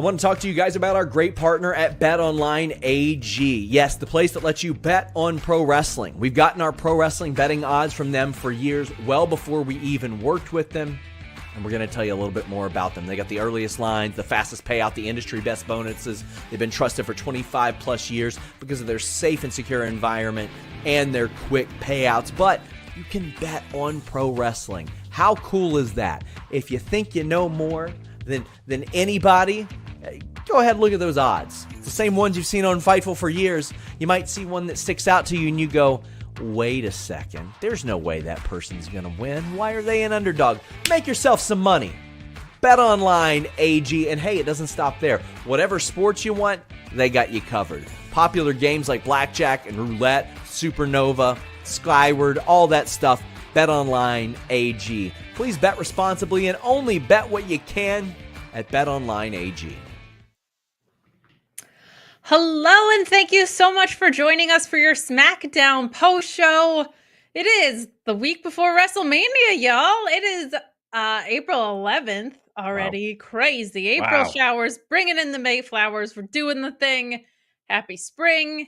I want to talk to you guys about our great partner at BetOnline AG. Yes, the place that lets you bet on pro wrestling. We've gotten our pro wrestling betting odds from them for years, well before we even worked with them. And we're going to tell you a little bit more about them. They got the earliest lines, the fastest payout, the industry best bonuses. They've been trusted for 25 plus years because of their safe and secure environment and their quick payouts. But you can bet on pro wrestling. How cool is that? If you think you know more than anybody, go ahead and look at those odds. It's the same ones you've seen on Fightful for years. You might see one that sticks out to you and you go, wait a second, there's no way that person's going to win. Why are they an underdog? Make yourself some money. BetOnline AG. And hey, it doesn't stop there. Whatever sports you want, they got you covered. Popular games like blackjack and roulette, supernova, skyward, all that stuff. BetOnline AG. Please bet responsibly and only bet what you can at BetOnline AG. Hello, and thank you so much for joining us for your Smackdown post show. It is the week before WrestleMania, y'all. It is April 11th already. Wow. Crazy. April showers, bringing in the Mayflowers. We're doing the thing. Happy spring.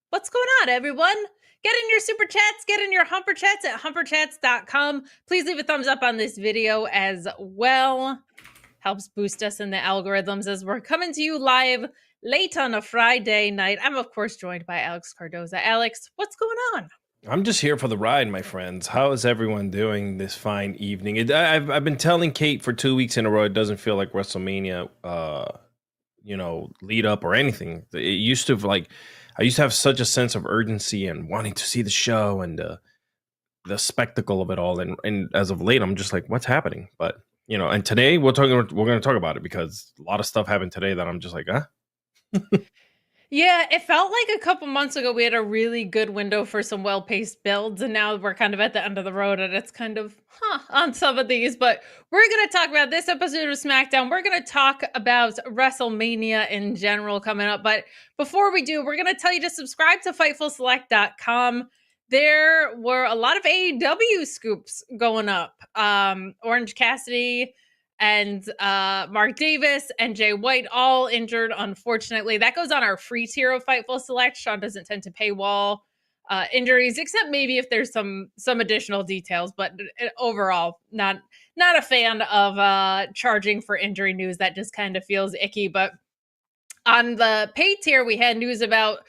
What's going on, everyone? Get in your super chats, get in your humper chats at humperchats.com. Please leave a thumbs up on this video as well. Helps boost us in the algorithms as we're coming to you live late on a Friday night. I'm, of course, joined by Alex Cardoza. Alex, what's going on? I'm just here for the ride, my friends. How is everyone doing this fine evening? I've been telling Kate for 2 weeks in a row, it doesn't feel like WrestleMania, lead up or anything. It used to I used to have such a sense of urgency and wanting to see the show and the spectacle of it all. And as of late, I'm just like, what's happening? But, and today we're going to talk about it because a lot of stuff happened today that I'm just like, huh? Yeah, it felt like a couple months ago we had a really good window for some well-paced builds, and now we're kind of at the end of the road, and it's kind of, on some of these. But we're going to talk about this episode of SmackDown. We're going to talk about WrestleMania in general coming up. But before we do, we're going to tell you to subscribe to FightfulSelect.com. There were a lot of AEW scoops going up. Orange Cassidy and Mark Davis and Jay White all injured, unfortunately. That goes on our free tier of Fightful Select. Sean doesn't tend to paywall injuries, except maybe if there's some additional details. But overall, not a fan of charging for injury news. That just kind of feels icky. But on the paid tier, we had news about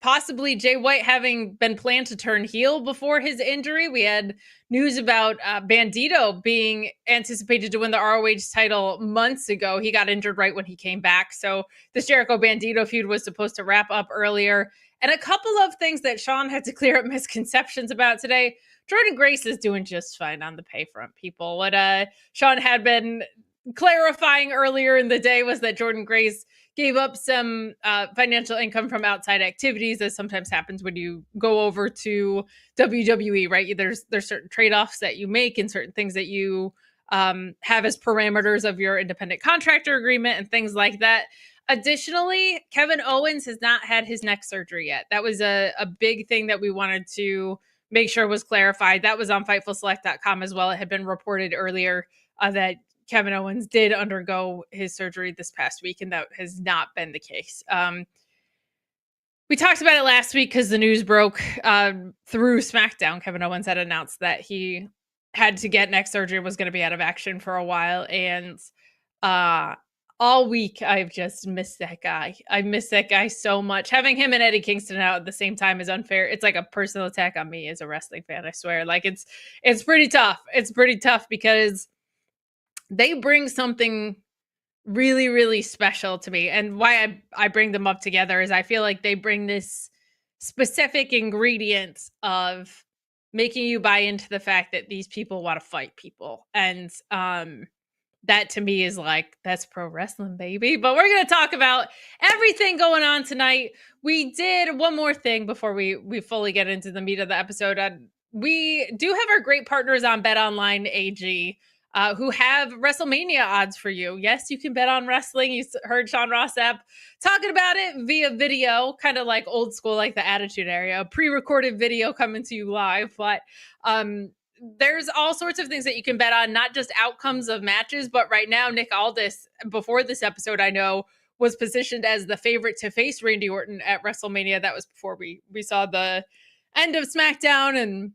possibly Jay White having been planned to turn heel before his injury. We had news about Bandito being anticipated to win the ROH title months ago. He got injured right when he came back. So this Jericho-Bandito feud was supposed to wrap up earlier. And a couple of things that Sean had to clear up misconceptions about today. Jordynne Grace is doing just fine on the pay front, people. What Sean had been clarifying earlier in the day was that Jordynne Grace gave up some financial income from outside activities, as sometimes happens when you go over to WWE, right? There's certain trade-offs that you make and certain things that you have as parameters of your independent contractor agreement and things like that. Additionally, Kevin Owens has not had his neck surgery yet. That was a big thing that we wanted to make sure was clarified. That was on FightfulSelect.com as well. It had been reported earlier that Kevin Owens did undergo his surgery this past week, and that has not been the case. We talked about it last week because the news broke through SmackDown. Kevin Owens had announced that he had to get neck surgery and was going to be out of action for a while. And all week, I've just missed that guy. I miss that guy so much. Having him and Eddie Kingston out at the same time is unfair. It's like a personal attack on me as a wrestling fan, I swear. Like it's pretty tough. It's pretty tough because they bring something really, really special to me. And why I bring them up together is I feel like they bring this specific ingredient of making you buy into the fact that these people want to fight people. And that to me is like, that's pro wrestling, baby. But we're going to talk about everything going on tonight. We did one more thing before we fully get into the meat of the episode. We do have our great partners on BetOnline AG. Who have WrestleMania odds for you. Yes, you can bet on wrestling. You heard Sean Rossap talking about it via video, kind of like old school, like the Attitude Era, a pre-recorded video coming to you live. But there's all sorts of things that you can bet on, not just outcomes of matches, but right now, Nick Aldis, before this episode, I know, was positioned as the favorite to face Randy Orton at WrestleMania. That was before we saw the end of SmackDown and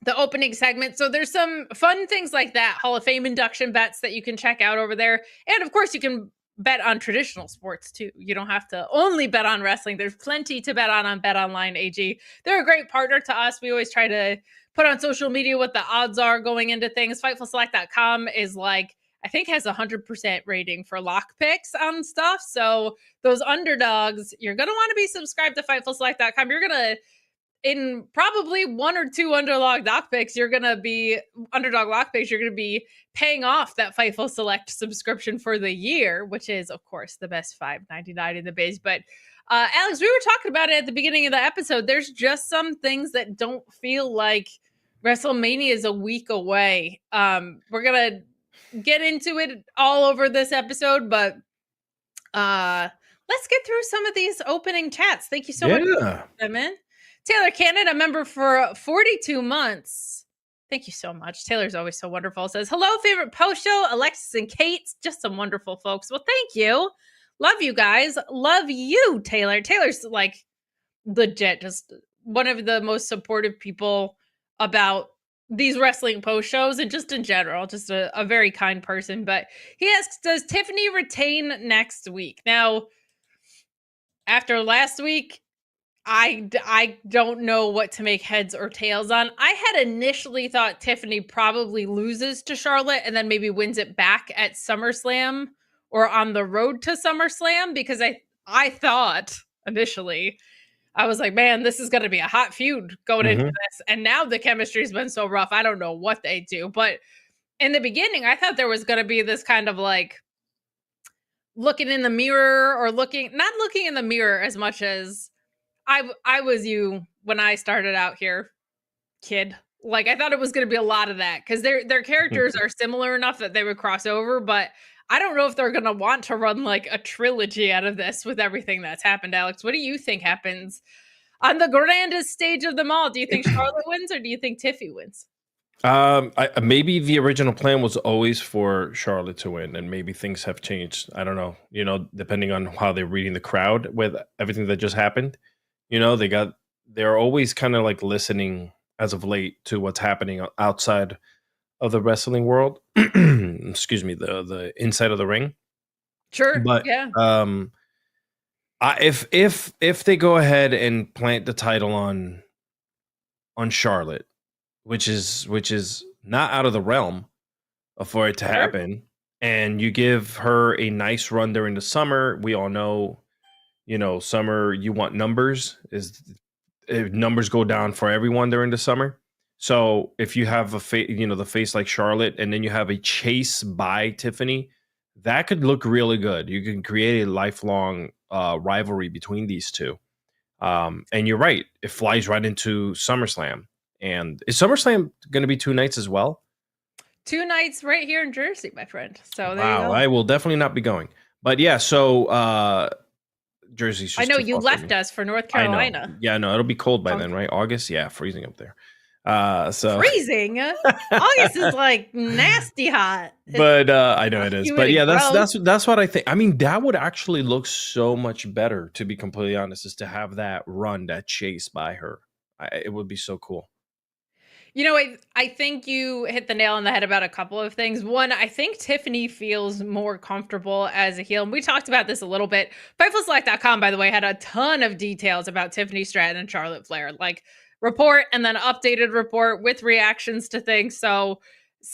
the opening segment. So there's some fun things like that, Hall of Fame induction bets that you can check out over there. And of course, you can bet on traditional sports too. You don't have to only bet on wrestling. There's plenty to bet on BetOnline AG. They're a great partner to us. We always try to put on social media what the odds are going into things. FightfulSelect.com is like, I think has 100% rating for lock picks on stuff. So those underdogs, you're going to want to be subscribed to FightfulSelect.com. You're going to, in probably one or two underdog lock picks, you're going to be paying off that Fightful Select subscription for the year, which is, of course, the best $5.99 in the biz. But Alex, we were talking about it at the beginning of the episode. There's just some things that don't feel like WrestleMania is a week away. We're going to get into it all over this episode, but let's get through some of these opening chats. Thank you so much for them in. Taylor Cannon, a member for 42 months. Thank you so much. Taylor's always so wonderful. Says, hello, favorite post show, Alexis and Kate. Just some wonderful folks. Well, thank you. Love you guys. Love you, Taylor. Taylor's like legit, just one of the most supportive people about these wrestling post shows and just in general, just a very kind person. But he asks, does Tiffany retain next week? Now, after last week, I don't know what to make heads or tails on. I had initially thought Tiffany probably loses to Charlotte and then maybe wins it back at SummerSlam or on the road to SummerSlam, because I thought initially, I was like, man, this is going to be a hot feud going into this. And now the chemistry's been so rough. I don't know what they do. But in the beginning, I thought there was going to be this kind of like looking in the mirror or not looking in the mirror as much as I was you when I started out here, kid. Like, I thought it was going to be a lot of that because their characters are similar enough that they would cross over, but I don't know if they're going to want to run like a trilogy out of this with everything that's happened. Alex, what do you think happens on the grandest stage of them all? Do you think Charlotte wins or do you think Tiffy wins? Maybe the original plan was always for Charlotte to win, and maybe things have changed. I don't know, depending on how they're reading the crowd with everything that just happened. They're always kind of like listening as of late to what's happening outside of the wrestling world. Excuse me, the inside of the ring. Sure. But yeah. If they go ahead and plant the title on Charlotte, which is not out of the realm for it to happen, and you give her a nice run during the summer, we all know, summer, you want numbers. Numbers go down for everyone during the summer. So if you have the face like Charlotte, and then you have a chase by Tiffany, that could look really good. You can create a lifelong rivalry between these two. And you're right, it flies right into SummerSlam. And is SummerSlam going to be 2 nights as well? 2 nights right here in Jersey, my friend. So there you go. I will definitely not be going. But yeah, so Jersey's just I know you left us for North Carolina. Yeah, no, it'll be cold by then, right? August, yeah, freezing up there. So freezing. August is like nasty hot. But I know it is. But yeah, that's what I think. I mean, that would actually look so much better, to be completely honest, is to have that run, that chase by her. It would be so cool. I think you hit the nail on the head about a couple of things. One, I think Tiffany feels more comfortable as a heel. And we talked about this a little bit. FightfulSelect.com, by the way, had a ton of details about Tiffany Stratton and Charlotte Flair. Like report and then updated report with reactions to things. So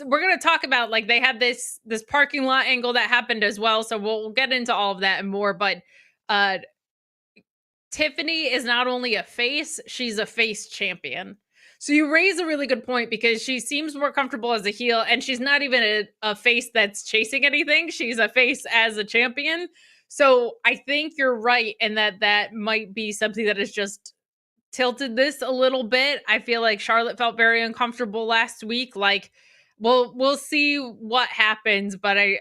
we're going to talk about, like, they had this parking lot angle that happened as well. So we'll get into all of that and more. But Tiffany is not only a face, she's a face champion. So you raise a really good point because she seems more comfortable as a heel, and she's not even a face that's chasing anything. She's a face as a champion. So I think you're right in that might be something that has just tilted this a little bit. I feel like Charlotte felt very uncomfortable last week. Like, we'll see what happens, but I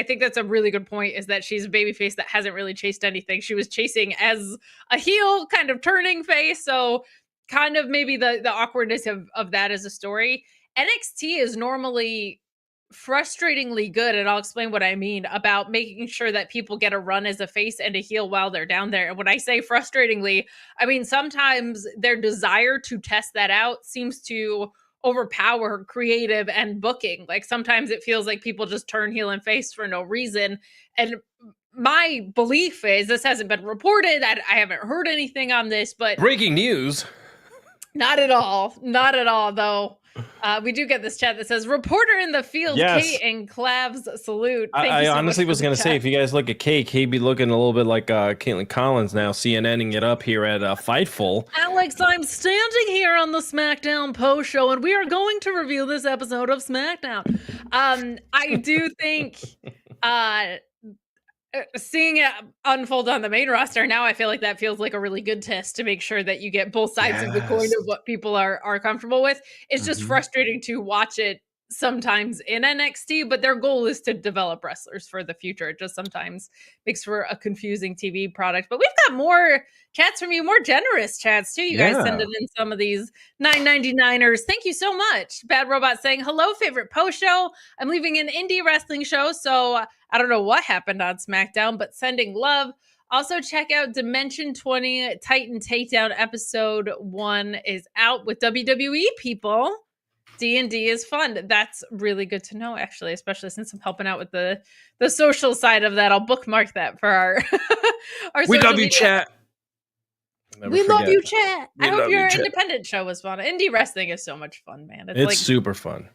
think that's a really good point, is that she's a babyface that hasn't really chased anything. She was chasing as a heel, kind of turning face. So kind of maybe the awkwardness of that as a story. NXT is normally frustratingly good, and I'll explain what I mean about making sure that people get a run as a face and a heel while they're down there. And when I say frustratingly, I mean sometimes their desire to test that out seems to overpower creative and booking. Like sometimes it feels like people just turn heel and face for no reason. And my belief is, this hasn't been reported, I haven't heard anything on this, but Breaking news. not at all though. We do get this chat that says, reporter in the field, Yes. Kate and Clavs salute. Thank I you so honestly much was for the going to say, chat. if you guys look at Kate, he'd be looking a little bit like Caitlin Collins now, CNNing it up here at Fightful. Alex, I'm standing here on the Smackdown post show, and we are going to review this episode of Smackdown. I do think seeing it unfold on the main roster now, I feel like that feels like a really good test to make sure that you get both sides of the coin of what people are comfortable with. It's just frustrating to watch it sometimes in NXT, but their goal is to develop wrestlers for the future. It just sometimes makes for a confusing TV product. But we've got more chats from you, more generous chats too. You guys sending in some of these $9.99ers. Thank you so much. Bad Robot saying, hello, favorite post show. I'm leaving an indie wrestling show, so I don't know what happened on SmackDown, but sending love. Also, check out Dimension 20 Titan Takedown episode 1 is out with WWE people. D&D is fun. That's really good to know, actually, especially since I'm helping out with the social side of that. I'll bookmark that for our We social love you, media. chat. We love you, chat. We I hope love you, your chat. independent show was fun. Indie wrestling is so much fun, man. It's like super fun.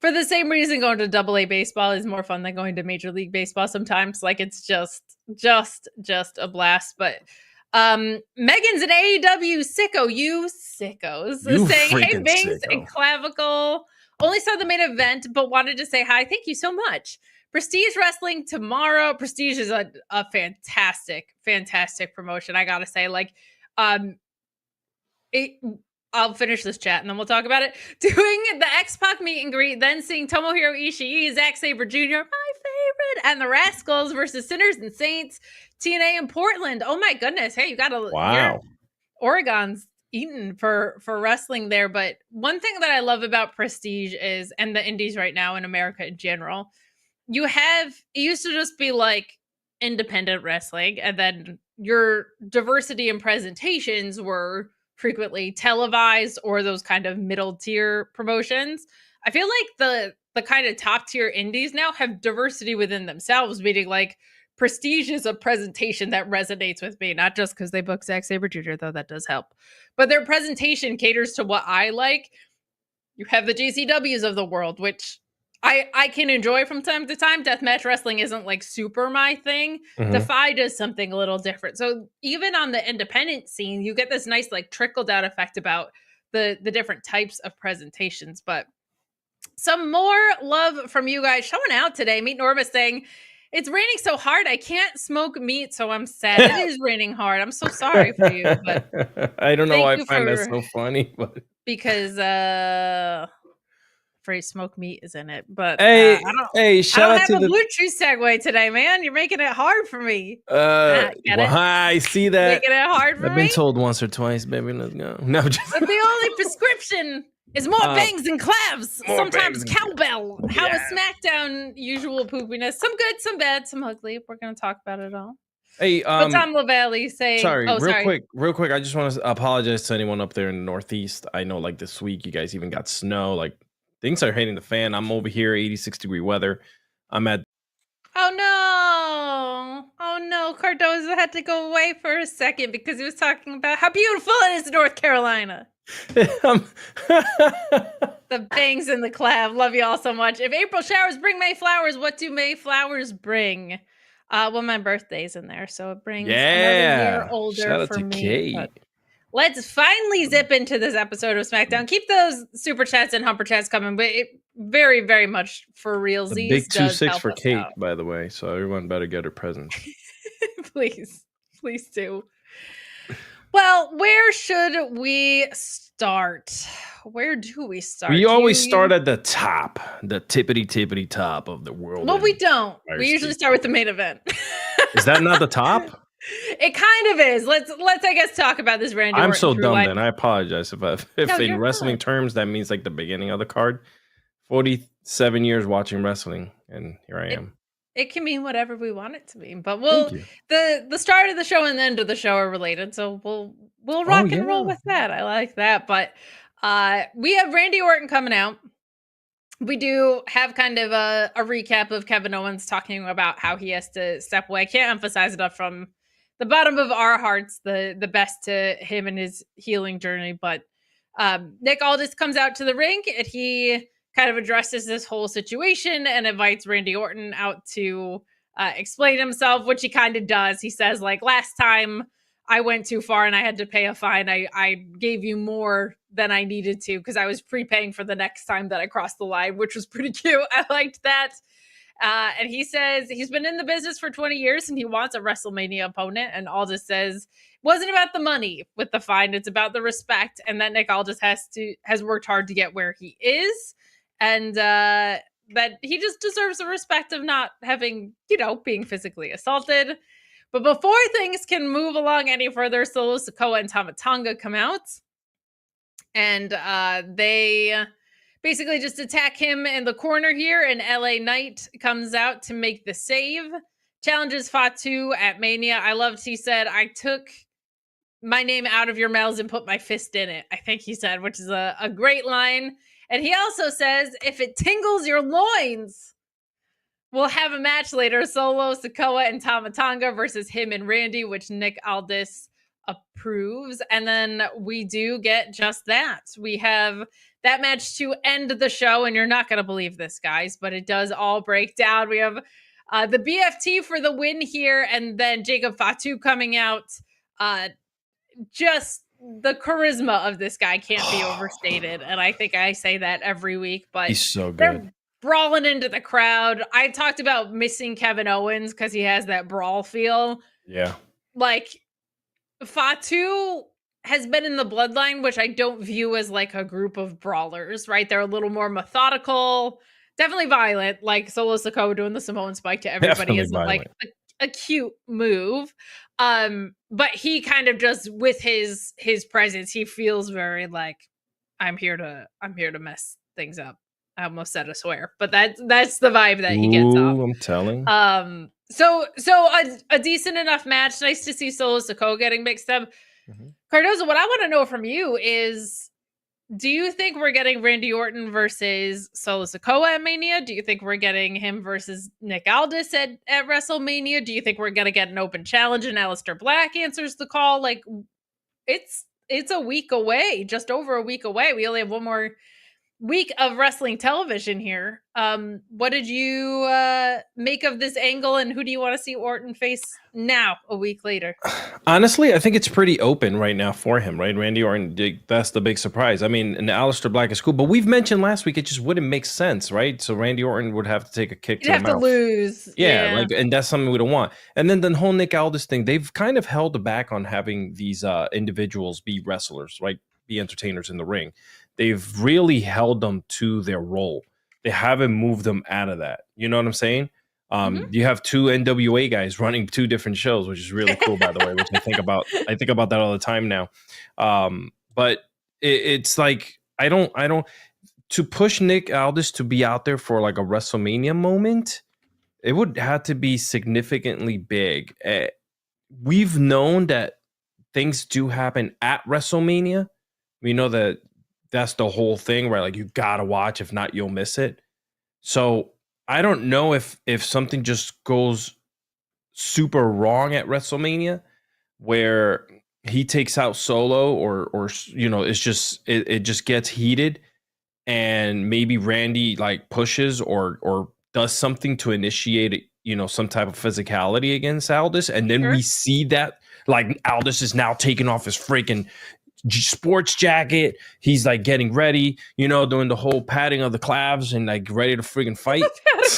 for the same reason going to AA baseball is more fun than going to Major League Baseball sometimes. Like it's just a blast. But Megan's an AEW sicko, you sickos. You saying, hey, freaking Binks sicko. and Clavicle. Only saw the main event, but wanted to say hi. Thank you so much. Prestige Wrestling tomorrow. Prestige is a fantastic promotion. I gotta say, like, I'll finish this chat and then we'll talk about it. Doing the X-Pac meet and greet, then seeing Tomohiro Ishii, Zack Sabre Jr., my favorite, and the Rascals versus Sinners and Saints, TNA in Portland. Oh my goodness. Hey, you got a Wow. Oregon's eaten for wrestling there. But one thing that I love about Prestige is, and the indies right now in America in general, it used to just be like independent wrestling, and then your diversity in presentations were frequently televised or those kind of middle tier promotions. I feel like the kind of top tier indies now have diversity within themselves, meaning like Prestige is a presentation that resonates with me, not just because they book Zack Sabre Jr., though that does help, but their presentation caters to what I like. You have the JCWs of the world, which I can enjoy from time to time. Deathmatch wrestling isn't like super my thing. Defy does something a little different. So even on the independent scene, you get this nice like trickle down effect about the different types of presentations. But some more love from you guys showing out today. Meet Norma saying, it's raining so hard, I can't smoke meat, so I'm sad. It is raining hard. I'm so sorry for you. But I don't know why I you find that for- so funny, but because free smoked meat is in it. But hey, I hey, shout don't out to have a the Bluetooth segue today, man. You're making it hard for me. well, Get it? I see that. Making it hard for I've me. been told once or twice, baby. Let's go. No, just But the only prescription is more bangs and clavs. more Sometimes bangs and cowbell. How is Yeah. SmackDown usual poopiness? Some good, some bad, some ugly. We're gonna talk about it all. hey, But Tom Lavallee saying, sorry, oh, real quick. I just want to apologize to anyone up there in the Northeast. I know, like this week, you guys even got snow. Like things are hitting the fan. I'm over here, 86-degree weather. I'm at. Oh no, Cardozo had to go away for a second because he was talking about how beautiful it is in North Carolina. The bangs and the clav. Love you all so much. If April showers bring May flowers, what do May flowers bring? Well, my birthday's in there, so it brings another year older Shout out for to me. Kate. But let's finally zip into this episode of SmackDown. Keep those super chats and humper chats coming, but it very, very much for real. The big 2-6 for Kate, by the way. So everyone better get her presents. Please do. Well, where should we start? Where do we start? We always start at the top, the tippity top of the world. Well, we don't. Fire We usually State. start with the main event. Is that not the top? It kind of is. Let's I guess talk about this Randy I'm Orton so through dumb line. then. I apologize if No, in you're wrestling fine. terms that means like the beginning of the card. 47 years watching wrestling, and here I am. It can mean whatever we want it to mean, but Thank you. the start of the show and the end of the show are related, so we'll rock and roll with that. I like that. But we have Randy Orton coming out. We do have kind of a recap of Kevin Owens talking about how he has to step away. I can't emphasize enough from the bottom of our hearts the best to him and his healing journey. But Nick Aldis comes out to the ring and he kind of addresses this whole situation and invites Randy Orton out to explain himself, which he kind of does. He says, like, last time I went too far and I had to pay a fine. I gave you more than I needed to because I was prepaying for the next time that I crossed the line, which was pretty cute. I liked that. And he says he's been in the business for 20 years and he wants a WrestleMania opponent. And Aldis says it wasn't about the money with the fine. It's about the respect. And that Nick Aldis has worked hard to get where he is. And that he just deserves the respect of not having, being physically assaulted. But before things can move along any further, Solo Sikoa and Tama Tonga come out. And they basically just attack him in the corner here. And LA Knight comes out to make the save. Challenges Fatu at Mania. I loved he said, I took my name out of your mouths and put my fist in it. I think he said, which is a great line. And he also says, if it tingles your loins, we'll have a match later. Solo Sikoa and Tama Tonga versus him and Randy, which Nick Aldis approves. And then we do get just that. We have that match to end the show. And you're not going to believe this, guys, but it does all break down. We have the BFT for the win here. And then Jacob Fatu coming out. Just the charisma of this guy can't be overstated. And I think I say that every week, but he's so good. They're brawling into the crowd. I talked about missing Kevin Owens because he has that brawl feel. Yeah. Like, Fatu has been in the bloodline, which I don't view as like a group of brawlers, right? They're a little more methodical, definitely violent, like Solo Sikoa doing the Samoan spike to everybody isn't like a cute move. But he kind of just with his presence, he feels very like I'm here to mess things up. I almost said a swear, but that's the vibe that he gets off. I'm telling. So a decent enough match. Nice to see Solo Sikoa getting mixed up. Mm-hmm. Cardozo, what I want to know from you is, do you think we're getting Randy Orton versus Solo Sikoa at Mania? Do you think we're getting him versus Nick Aldis at WrestleMania? Do you think we're going to get an open challenge and Aleister Black answers the call? Like, it's a week away, just over a week away. We only have one more week of wrestling television here. What did you make of this angle, and who do you want to see Orton face now, a week later? Honestly, I think it's pretty open right now for him, right? Randy Orton, that's the big surprise. I mean, and Aleister Black is cool, but we've mentioned last week it just wouldn't make sense, right? So Randy Orton would have to take a kick to the mouth. He'd have to lose. Yeah, like, and that's something we don't want. And then the whole Nick Aldis thing, they've kind of held back on having these individuals be wrestlers, right? Be entertainers in the ring. They've really held them to their role. They haven't moved them out of that. You know what I'm saying? You have two NWA guys running two different shows, which is really cool, by the way, which I think about that all the time now. But it's like, I don't to push Nick Aldis to be out there for like a WrestleMania moment, it would have to be significantly big. We've known that things do happen at WrestleMania. We know that that's the whole thing, right? Like, you gotta watch, if not, you'll miss it. So I don't know if something just goes super wrong at WrestleMania, where he takes out Solo, or it's just it just gets heated, and maybe Randy like pushes or does something to initiate some type of physicality against Aldis, and then we see that like Aldis is now taking off his freaking sports jacket. He's like getting ready, doing the whole patting of the calves and like ready to freaking fight.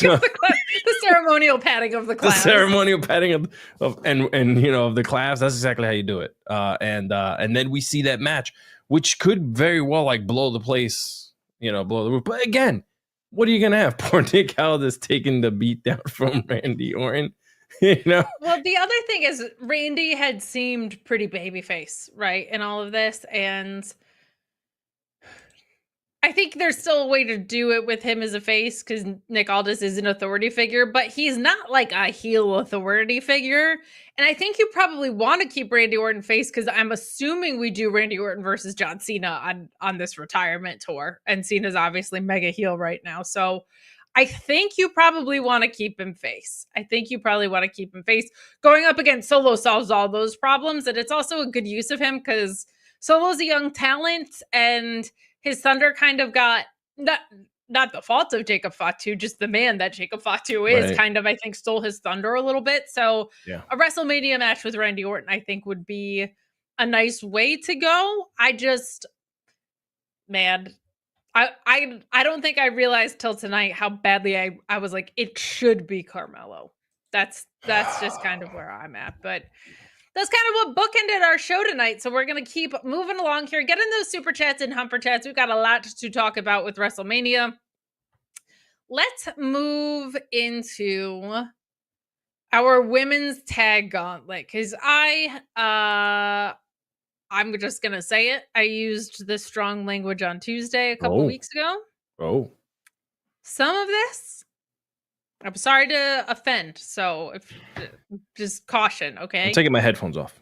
The ceremonial patting of the calves. The ceremonial patting of the calves. That's exactly how you do it. And then we see that match, which could very well like blow the place, blow the roof. But again, what are you gonna have? Poor Nick Aldis taking the beat down from Randy Orton. Well, the other thing is Randy had seemed pretty babyface, right, in all of this, and I think there's still a way to do it with him as a face because Nick Aldis is an authority figure, but he's not like a heel authority figure. And I think you probably want to keep Randy Orton face because I'm assuming we do Randy Orton versus John Cena on this retirement tour. And Cena's obviously mega heel right now. So I think you probably want to keep him face. Going up against Solo solves all those problems. And it's also a good use of him because Solo's a young talent and his thunder kind of got not the fault of Jacob Fatu, just the man that Jacob Fatu is kind of, I think, stole his thunder a little bit. So a WrestleMania match with Randy Orton, I think, would be a nice way to go. I don't think I realized till tonight how badly I was like, it should be Carmelo. That's just kind of where I'm at. But that's kind of what bookended our show tonight. So we're going to keep moving along here. Get in those super chats and humper chats. We've got a lot to talk about with WrestleMania. Let's move into our women's tag gauntlet. Because I'm just going to say it. I used this strong language on Tuesday a couple weeks ago. Oh. Some of this, I'm sorry to offend. So just caution, okay? I'm taking my headphones off.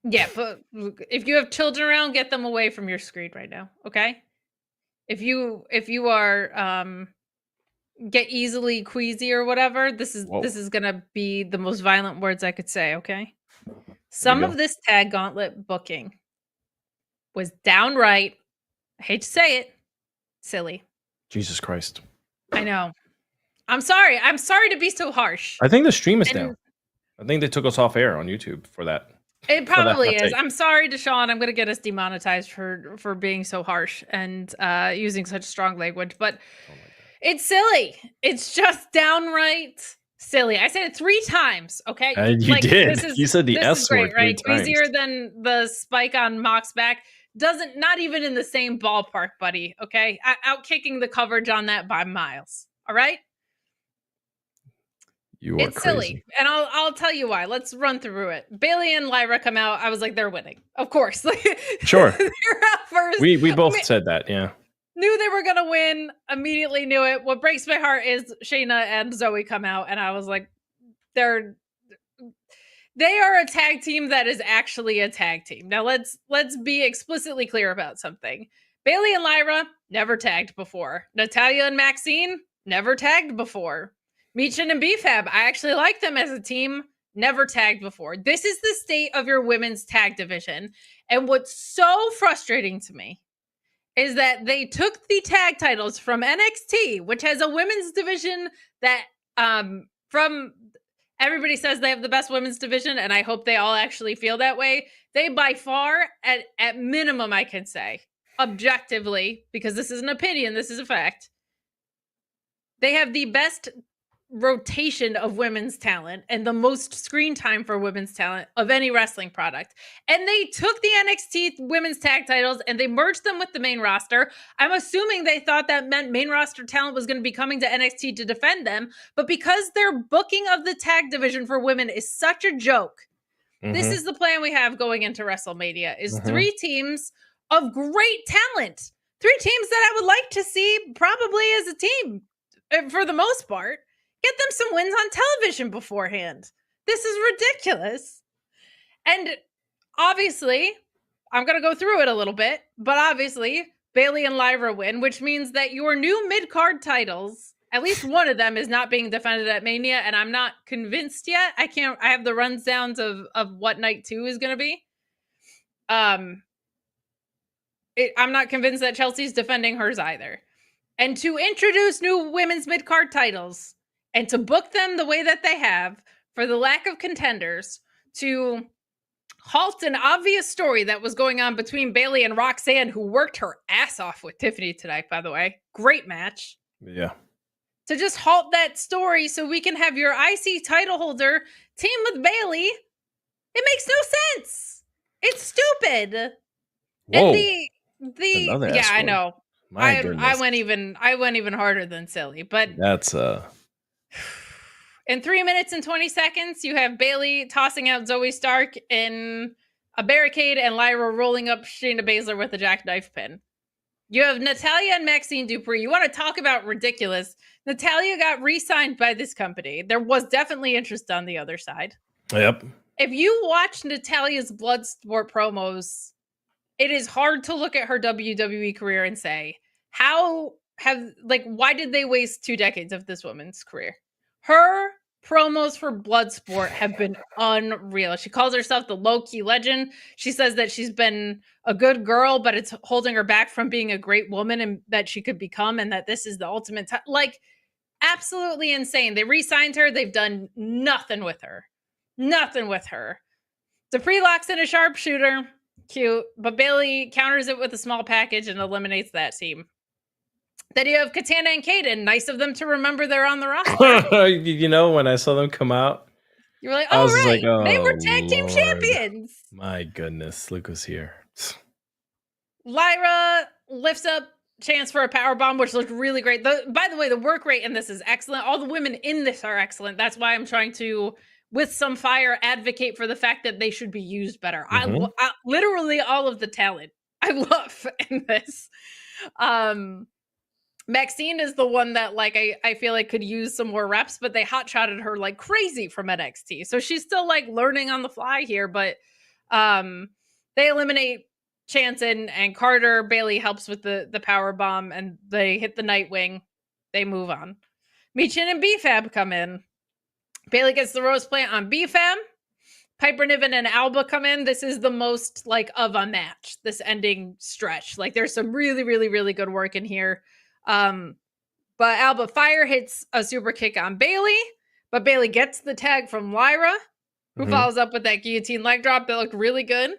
Yeah, but if you have children around, get them away from your screen right now, okay? If you are get easily queasy or whatever, this is gonna be the most violent words I could say, okay? Some of this tag gauntlet booking was downright, I hate to say it, silly. Jesus Christ. I know. I'm sorry. I'm sorry to be so harsh. I think the stream is down. I think they took us off air on YouTube for that. It probably is. I'm sorry, Deshaun. I'm going to get us demonetized for being so harsh and using such strong language. But it's silly. It's just downright silly. I said it 3 times. Okay, you did. You said the S word, right? 3 times. Easier than the spike on Mox's back. Not even in the same ballpark, buddy. Okay, out kicking the coverage on that by miles. All right. It's crazy. Silly, and I'll tell you why. Let's run through it. Bayley and Lyra come out. I was like, they're winning, of course. Sure, they're out first. We both said that. Yeah, knew they were gonna win. Immediately knew it. What breaks my heart is Shayna and Zoe come out, and I was like, they are a tag team that is actually a tag team. Now let's be explicitly clear about something. Bayley and Lyra never tagged before. Natalya and Maxine never tagged before. Michin and BFAB, I actually like them as a team, never tagged before. This is the state of your women's tag division. And what's so frustrating to me is that they took the tag titles from NXT, which has a women's division that from everybody says they have the best women's division, and I hope they all actually feel that way. They by far, at minimum, I can say, objectively, because this is an opinion, this is a fact, they have the best rotation of women's talent and the most screen time for women's talent of any wrestling product. And they took the NXT women's tag titles and they merged them with the main roster. I'm assuming they thought that meant main roster talent was going to be coming to NXT to defend them. But because their booking of the tag division for women is such a joke, this is the plan we have going into WrestleMania is 3 teams of great talent. 3 teams that I would like to see probably as a team for the most part. Get them some wins on television beforehand. This is ridiculous. And obviously, I'm going to go through it a little bit, but obviously, Bayley and Lyra win, which means that your new mid-card titles, at least one of them is not being defended at Mania, and I'm not convinced yet. I have the rundowns of what night 2 is going to be. I'm not convinced that Chelsea's defending hers either. And to introduce new women's mid-card titles, and to book them the way that they have for the lack of contenders, to halt an obvious story that was going on between Bayley and Roxanne, who worked her ass off with Tiffany tonight, by the way. Great match. Yeah. To just halt that story so we can have your IC title holder team with Bayley. It makes no sense. It's stupid. Whoa. And yeah, I know. I went even harder than silly, but that's in 3 minutes and 20 seconds, you have Bayley tossing out Zoe Stark in a barricade and Lyra rolling up Shayna Baszler with a jackknife pin. You have Natalya and Maxine Dupree. You want to talk about ridiculous? Natalya got re-signed by this company. There was definitely interest on the other side. Yep. If you watch Natalya's Bloodsport promos, it is hard to look at her WWE career and say, why did they waste 2 decades of this woman's career? Her promos for Bloodsport have been unreal. She calls herself the low-key legend. She says that she's been a good girl, but it's holding her back from being a great woman and that she could become, and that this is the ultimate absolutely insane. They re-signed her. They've done nothing with her. Nothing with her. Dupree locks in a sharpshooter. Cute. But Bayley counters it with a small package and eliminates that team. Then you have Katana and Kaden. Nice of them to remember they're on the roster. You know, when I saw them come out, you were like, oh, right. Like, oh, they were tag team Lord. Champions. My goodness. Luke was here. Lyra lifts up chance for a powerbomb, which looked really great. By the way, the work rate in this is excellent. All the women in this are excellent. That's why I'm trying to, with some fire, advocate for the fact that they should be used better. I literally all of the talent I love in this. Maxine is the one that I feel like could use some more reps, but they hot-shotted her like crazy from NXT. So she's still learning on the fly here, but they eliminate Chance and Carter. Bayley helps with the power bomb, and they hit the Nightwing. They move on. Michin and B-Fab come in. Bayley gets the Rose Plant on B-Fab. Piper Niven and Alba come in. This is the most of a match, this ending stretch. There's some really, really, really good work in here. But Alba Fire hits a super kick on Bayley, but Bayley gets the tag from Lyra, who follows up with that guillotine leg drop that looked really good.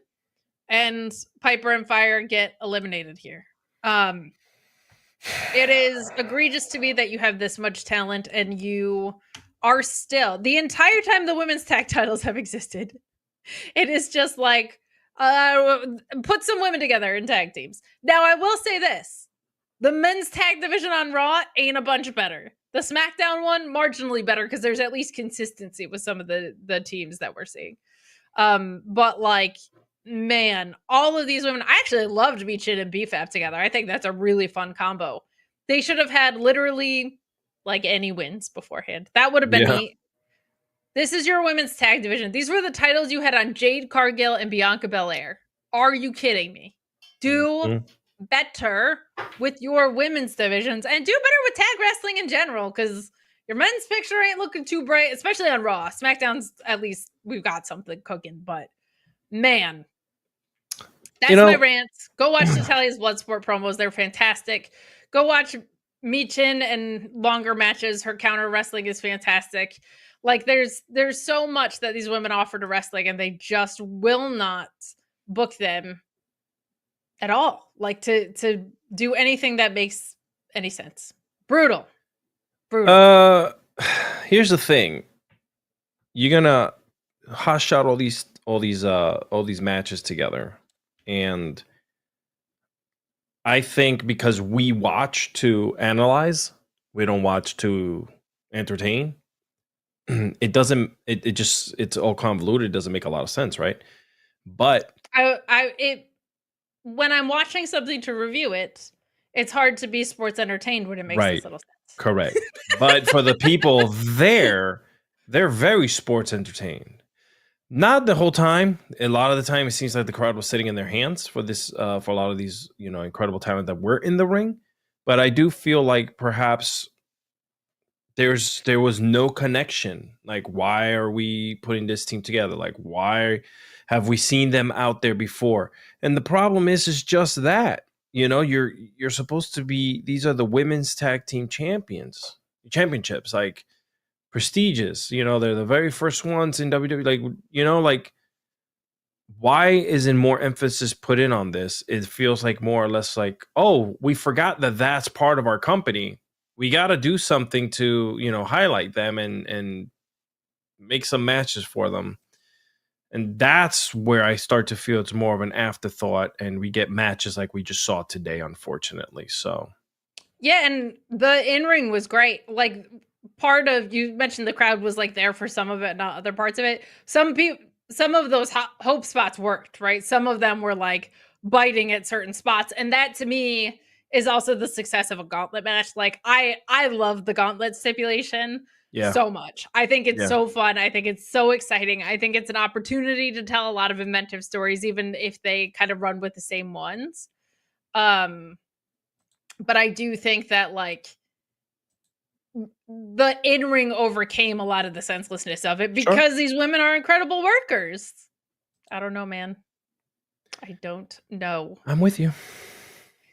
And Piper and Fire get eliminated here. It is egregious to me that you have this much talent and you are still, the entire time the women's tag titles have existed, it is just put some women together in tag teams. Now, I will say this. The men's tag division on Raw ain't a bunch better. The SmackDown one, marginally better, because there's at least consistency with some of the teams that we're seeing. But man, all of these women, I actually loved Michin and B-Fab together. I think that's a really fun combo. They should have had literally any wins beforehand. That would have been neat. This is your women's tag division. These were the titles you had on Jade Cargill and Bianca Belair. Are you kidding me? Do better with your women's divisions and do better with tag wrestling in general, because your men's picture ain't looking too bright, especially on Raw. SmackDown's, at least we've got something cooking, but man, that's my rant. Go watch Natalya's Bloodsport promos. They're fantastic. Go watch Michin and longer matches. Her counter wrestling is fantastic. There's so much that these women offer to wrestling, and they just will not book them at all. To do anything that makes any sense. Brutal. Here's the thing. You're gonna hot shot all these matches together, and I think because we watch to analyze, we don't watch to entertain. It's all convoluted. It doesn't make a lot of sense, right? But when I'm watching something to review it, it's hard to be sports entertained when it makes this little sense. Correct. But for the people there, they're very sports entertained. Not the whole time. A lot of the time, it seems like the crowd was sitting in their hands for this, for a lot of these, incredible talent that were in the ring. But I do feel like perhaps there was no connection. Why are we putting this team together? Why have we seen them out there before? And the problem is just that, you're supposed to be, these are the women's tag team championships, prestigious, they're the very first ones in WWE. Why isn't more emphasis put in on this? It feels more or less oh, we forgot that that's part of our company. We got to do something to, highlight them and make some matches for them. And that's where I start to feel it's more of an afterthought, and we get matches like we just saw today, unfortunately. So, yeah, and the in-ring was great. Part of, you mentioned the crowd was there for some of it, not other parts of it. Some of those hope spots worked, right? Some of them were biting at certain spots, and that to me is also the success of a gauntlet match. Like I love the gauntlet stipulation so much. I think it's so fun. I think it's so exciting. I think it's an opportunity to tell a lot of inventive stories, even if they kind of run with the same ones. But I do think that like the in-ring overcame a lot of the senselessness of it because these women are incredible workers. I don't know, man. I don't know. I'm with you.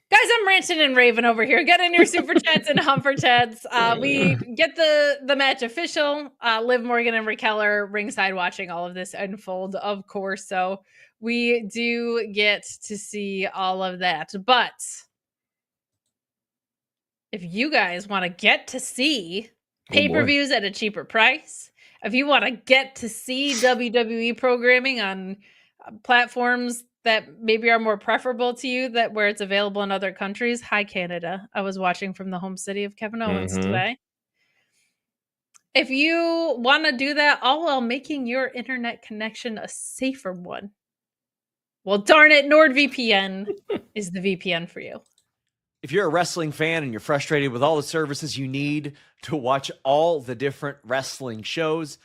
Guys, I'm ranting and raving over here. Get in your super chats and humper chats. We get the match official. Liv Morgan and Raquel ringside watching all of this unfold, of course. So we do get to see all of that. But if you guys want to get to see pay-per-views at a cheaper price, if you want to get to see WWE programming on platforms that maybe are more preferable to you, that where it's available in other countries. Hi, Canada. I was watching from the home city of Kevin Owens today. If you want to do that, all while making your internet connection a safer one, well, darn it, NordVPN is the VPN for you. If you're a wrestling fan and you're frustrated with all the services you need to watch all the different wrestling shows,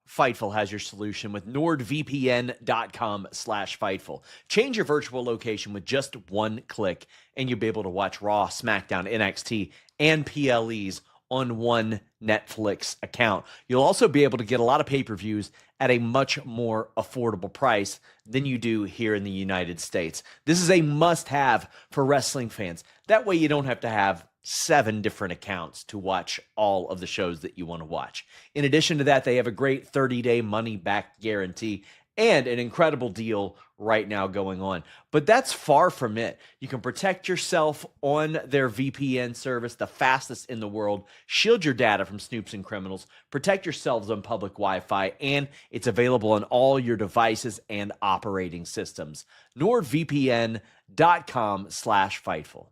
Fightful has your solution with nordvpn.com/Fightful. Change your virtual location with just one click, and you'll be able to watch Raw, SmackDown, NXT, and PLEs on one Netflix account. You'll also be able to get a lot of pay-per-views at a much more affordable price than you do here in the United States. This is a must-have for wrestling fans. That way you don't have to have 7 different accounts to watch all of the shows that you want to watch. In addition to that, they have a great 30-day money-back guarantee and an incredible deal right now going on. But that's far from it. You can protect yourself on their VPN service, the fastest in the world, shield your data from snoops and criminals, protect yourselves on public Wi-Fi, and it's available on all your devices and operating systems. NordVPN.com/Fightful.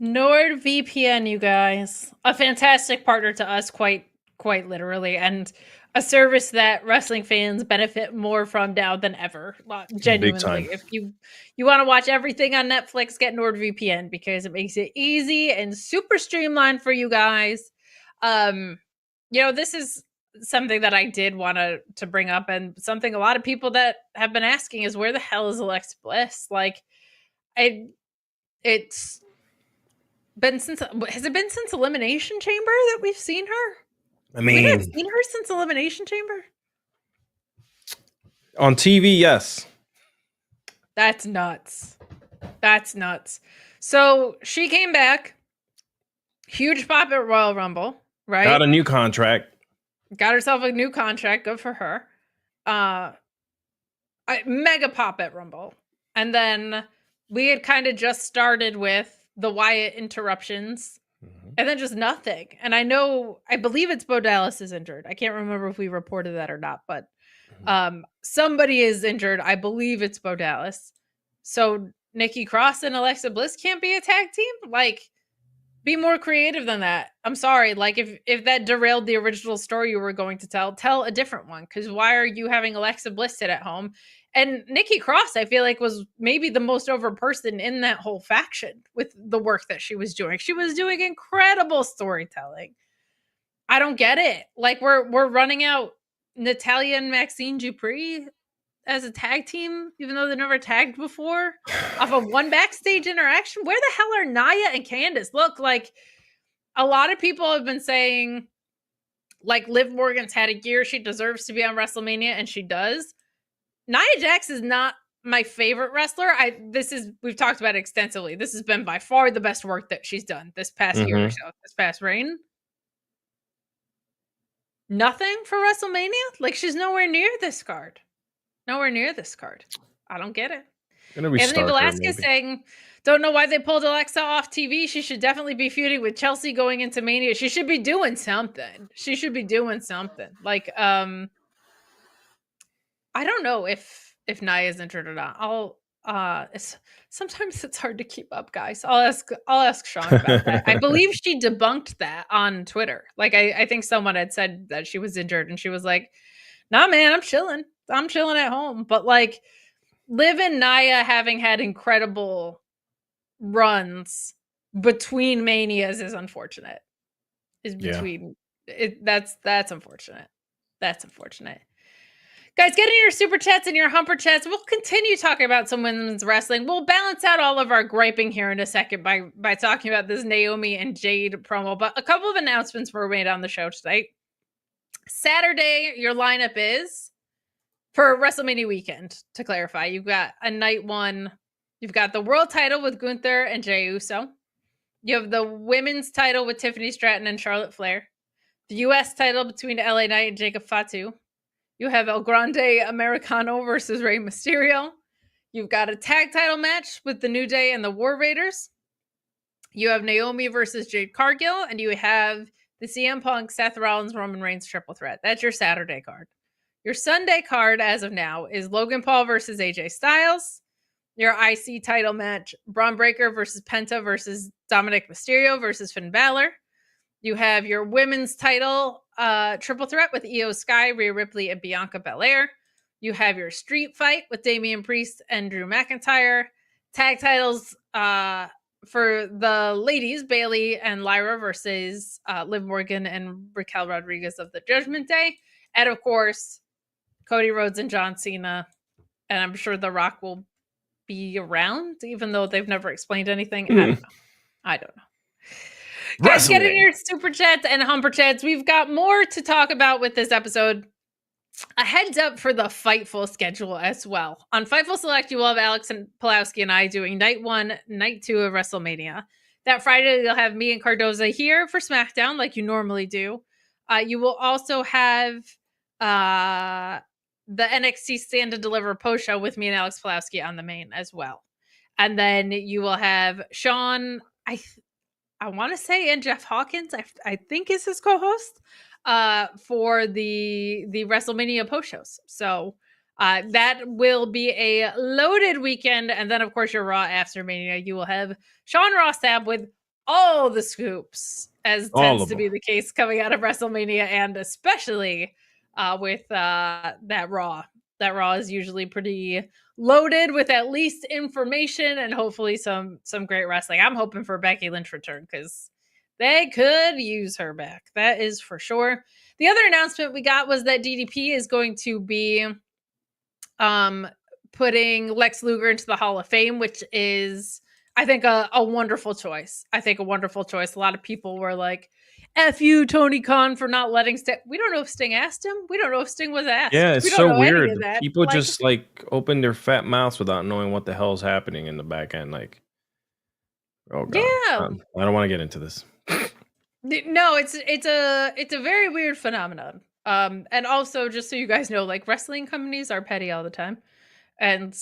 NordVPN, you guys, a fantastic partner to us, quite literally, and a service that wrestling fans benefit more from now than ever. Genuinely, if you want to watch everything on Netflix, get NordVPN because it makes it easy and super streamlined for you guys. This is something that I did want to bring up, and something a lot of people that have been asking is, where the hell is Alexa Bliss? Like, it's been since Elimination Chamber that we've seen her? I mean, we haven't seen her since Elimination Chamber? On TV, yes. That's nuts. That's nuts. So she came back. Huge pop at Royal Rumble, right? Got a new contract. Got herself a new contract. Good for her. Mega pop at Rumble. And then we had kind of just started with the Wyatt interruptions, and then just nothing. And I believe it's Bo Dallas is injured. I can't remember if we reported that or not, but somebody is injured. I believe it's Bo Dallas. So Nikki Cross and Alexa Bliss can't be a tag team? Like, be more creative than that. I'm sorry. Like, if that derailed the original story you were going to tell a different one. Because why are you having Alexa Bliss sit at home? And Nikki Cross, I feel like, was maybe the most over person in that whole faction with the work that she was doing. She was doing incredible storytelling. I don't get it. Like, we're running out Natalya and Maxine Dupree as a tag team, even though they never tagged before, off of one backstage interaction. Where the hell are Nia and Candice? Look, like, a lot of people have been saying, like, Liv Morgan's had a year. She deserves to be on WrestleMania, and she does. Nia Jax is not my favorite wrestler. We've talked about it extensively. This has been by far the best work that she's done this past year or so, this past reign. Nothing for WrestleMania? Like, she's nowhere near this card. Nowhere near this card. I don't get it. Anthony Velasquez saying, don't know why they pulled Alexa off TV. She should definitely be feuding with Chelsea going into Mania. She should be doing something. Like, I don't know if Nia's injured or not. Sometimes it's hard to keep up, guys. I'll ask Sean about that. I believe she debunked that on Twitter. Like, I think someone had said that she was injured, and she was like, nah, man, I'm chilling at home. But, like, Liv and Nia having had incredible runs between manias is unfortunate. That's unfortunate. That's unfortunate. Guys, get in your super chats and your humper chats. We'll continue talking about some women's wrestling. We'll balance out all of our griping here in a second by talking about this Naomi and Jade promo. But a couple of announcements were made on the show tonight. Saturday, your lineup is for WrestleMania weekend. To clarify, you've got a night one. You've got the world title with Gunther and Jey Uso. You have the women's title with Tiffany Stratton and Charlotte Flair. The U.S. title between LA Knight and Jacob Fatu. You have El Grande Americano versus Rey Mysterio. You've got a tag title match with the New Day and the War Raiders. You have Naomi versus Jade Cargill. And you have the CM Punk, Seth Rollins, Roman Reigns triple threat. That's your Saturday card. Your Sunday card, as of now, is Logan Paul versus AJ Styles. Your IC title match, Braun Breaker versus Penta versus Dominic Mysterio versus Finn Balor. You have your women's title triple threat with Io Sky, Rhea Ripley, and Bianca Belair. You have your street fight with Damian Priest and Drew McIntyre. Tag titles for the ladies, Bayley and Lyra versus Liv Morgan and Raquel Rodriguez of the Judgment Day. And of course, Cody Rhodes and John Cena. And I'm sure The Rock will be around, even though they've never explained anything. I don't know. Guys, get in your super chats and humper chats. We've got more to talk about with this episode. A heads up for the Fightful schedule as well. On Fightful Select, you will have Alex and Pulowski and I doing night 1, night 2 of WrestleMania. That Friday, you'll have me and Cardoza here for SmackDown, like you normally do. You will also have the NXT Stand and Deliver post show with me and Alex Pulowski on the main as well. And then you will have Sean, I want to say, and Jeff Hawkins, I think is his co-host for the WrestleMania post shows. So that will be a loaded weekend. And then, of course, your Raw after Mania, you will have Sean Rossab with all the scoops, as tends to be the case coming out of WrestleMania, and especially with that Raw. That Raw is usually pretty loaded with at least information and hopefully some great wrestling. I'm hoping for Becky Lynch return because they could use her back. That is for sure. The other announcement we got was that DDP is going to be putting Lex Luger into the Hall of Fame, which is, I think, a wonderful choice. A lot of people were like, F you, Tony Khan, for not letting Sting. We don't know if Sting asked him. We don't know if Sting was asked. Yeah, it's so weird. People just open their fat mouths without knowing what the hell is happening in the back end. Like, oh god, yeah. I don't want to get into this. No, it's a very weird phenomenon. And also, just so you guys know, like, wrestling companies are petty all the time, and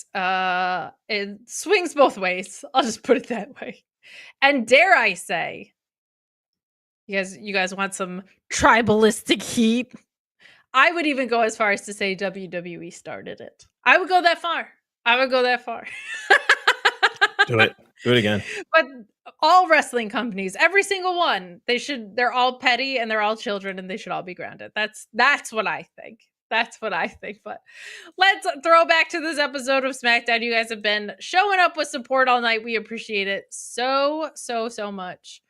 it swings both ways. I'll just put it that way. And dare I say, you guys want some tribalistic heat? I would even go as far as to say WWE started it. I would go that far. Do it again. But all wrestling companies, every single one, they're all petty and they're all children and they should all be grounded. That's what I think. But let's throw back to this episode of SmackDown. You guys have been showing up with support all night. We appreciate it so much.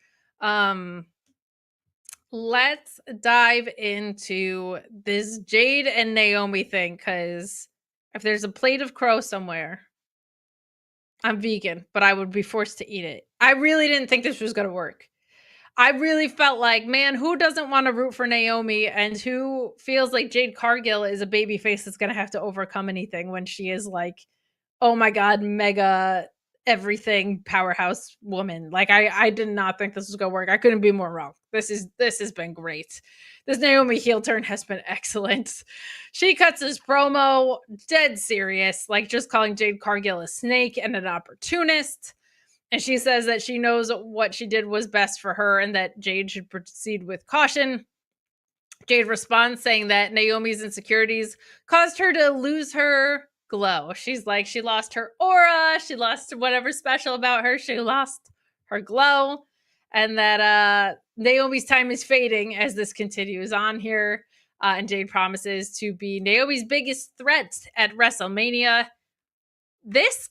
Let's dive into this Jade and Naomi thing, because if there's a plate of crow somewhere, I'm vegan, but I would be forced to eat it. I really didn't think this was going to work. I really felt like, man, who doesn't want to root for Naomi, and who feels like Jade Cargill is a babyface that's going to have to overcome anything when she is like, oh my God, mega everything powerhouse woman. Like, I did not think this was gonna work. I couldn't be more wrong. This has been great. This Naomi heel turn has been excellent. She cuts his promo dead serious, like just calling Jade Cargill a snake and an opportunist. And she says that she knows what she did was best for her and that Jade should proceed with caution. Jade responds saying that Naomi's insecurities caused her to lose her glow. She's like, she lost her aura, she lost whatever's special about her, she lost her glow, and that Naomi's time is fading as this continues on here. And Jade promises to be Naomi's biggest threat at WrestleMania. this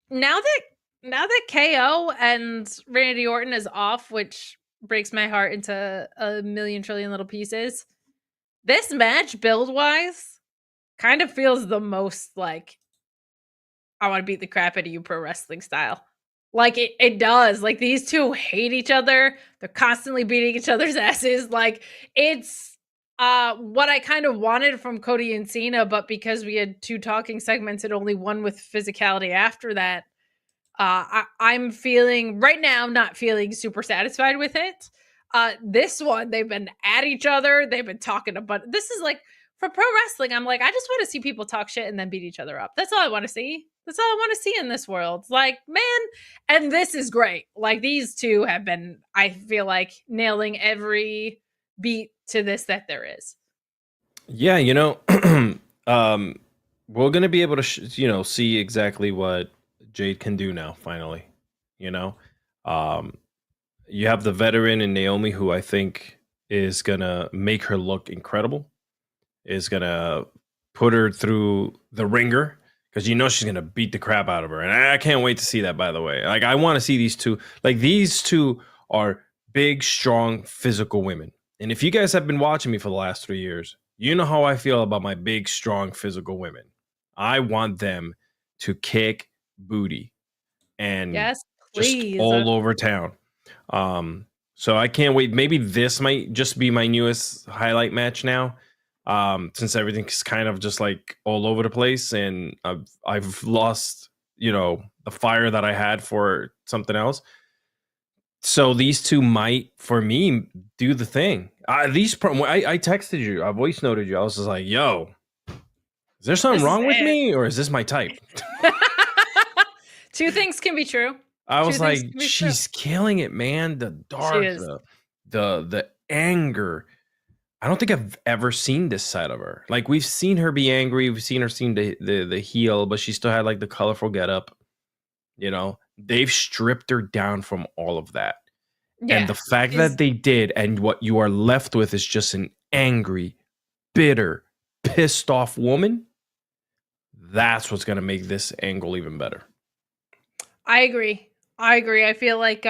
now that KO and Randy Orton is off, which breaks my heart into a million trillion little pieces. This match, build wise, kind of feels the most like I want to beat the crap out of you pro wrestling style. Like it does. Like these two hate each other. They're constantly beating each other's asses. Like it's what I kind of wanted from Cody and Cena, but because we had 2 talking segments and only one with physicality after that, I'm feeling right now not feeling super satisfied with it. This one, they've been at each other. They've been talking about. This is like for pro wrestling. I'm like, I just want to see people talk shit and then beat each other up. That's all I want to see. That's all I want to see in this world. Like, man, and this is great. Like these two have been, I feel like, nailing every beat to this that there is. Yeah, we're gonna be able to, see exactly what Jade can do now. Finally, you know, you have the veteran in Naomi, who I think is gonna make her look incredible. Is gonna put her through the ringer because she's gonna beat the crap out of her, and I can't wait to see that. By the way, like I want to see these two. Like these two are big, strong, physical women. And if you guys have been watching me for the last 3 years, you know how I feel about my big, strong, physical women. I want them to kick booty and Yes, just please. all over town. So I can't wait. Maybe this might just be my newest highlight match now. Since everything's kind of just like all over the place and I've lost, the fire that I had for something else. So these two might, for me, do the thing. I texted you, I voice noted you. I was just like, yo, is there something wrong with me or is this my type? 2 things can be true. I was like, she's killing it, man. The dark, the anger. I don't think I've ever seen this side of her. Like we've seen her be angry, we've seen her the heel, but she still had like the colorful getup. They've stripped her down from all of that. Yeah, and the fact that they did, and what you are left with is just an angry, bitter, pissed off woman. That's what's gonna make this angle even better. I agree. I feel like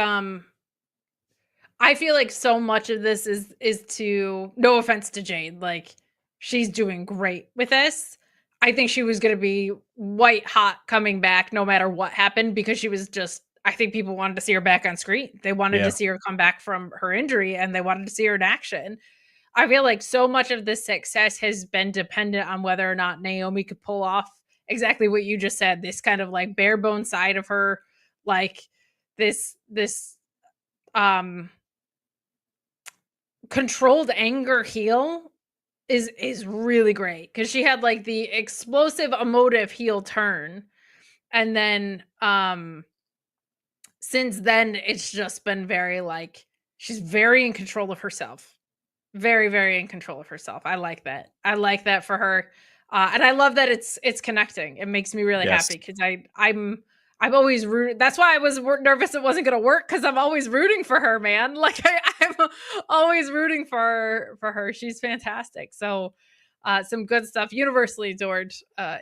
so much of this is to, no offense to Jade, like she's doing great with this. I think she was going to be white hot coming back no matter what happened because she was just, I think people wanted to see her back on screen. They wanted to see her come back from her injury and they wanted to see her in action. I feel like so much of this success has been dependent on whether or not Naomi could pull off exactly what you just said, this kind of like bare bone side of her, like this controlled anger heel is really great because she had like the explosive emotive heel turn, and then since then it's just been very like she's very in control of herself, very, very in control of herself. I like that for her, and I love that it's connecting. It makes me really happy because I'm always rooting. That's why I was nervous it wasn't going to work because I'm always rooting for her, man. Like I'm always rooting for her. She's fantastic. So some good stuff. Universally adored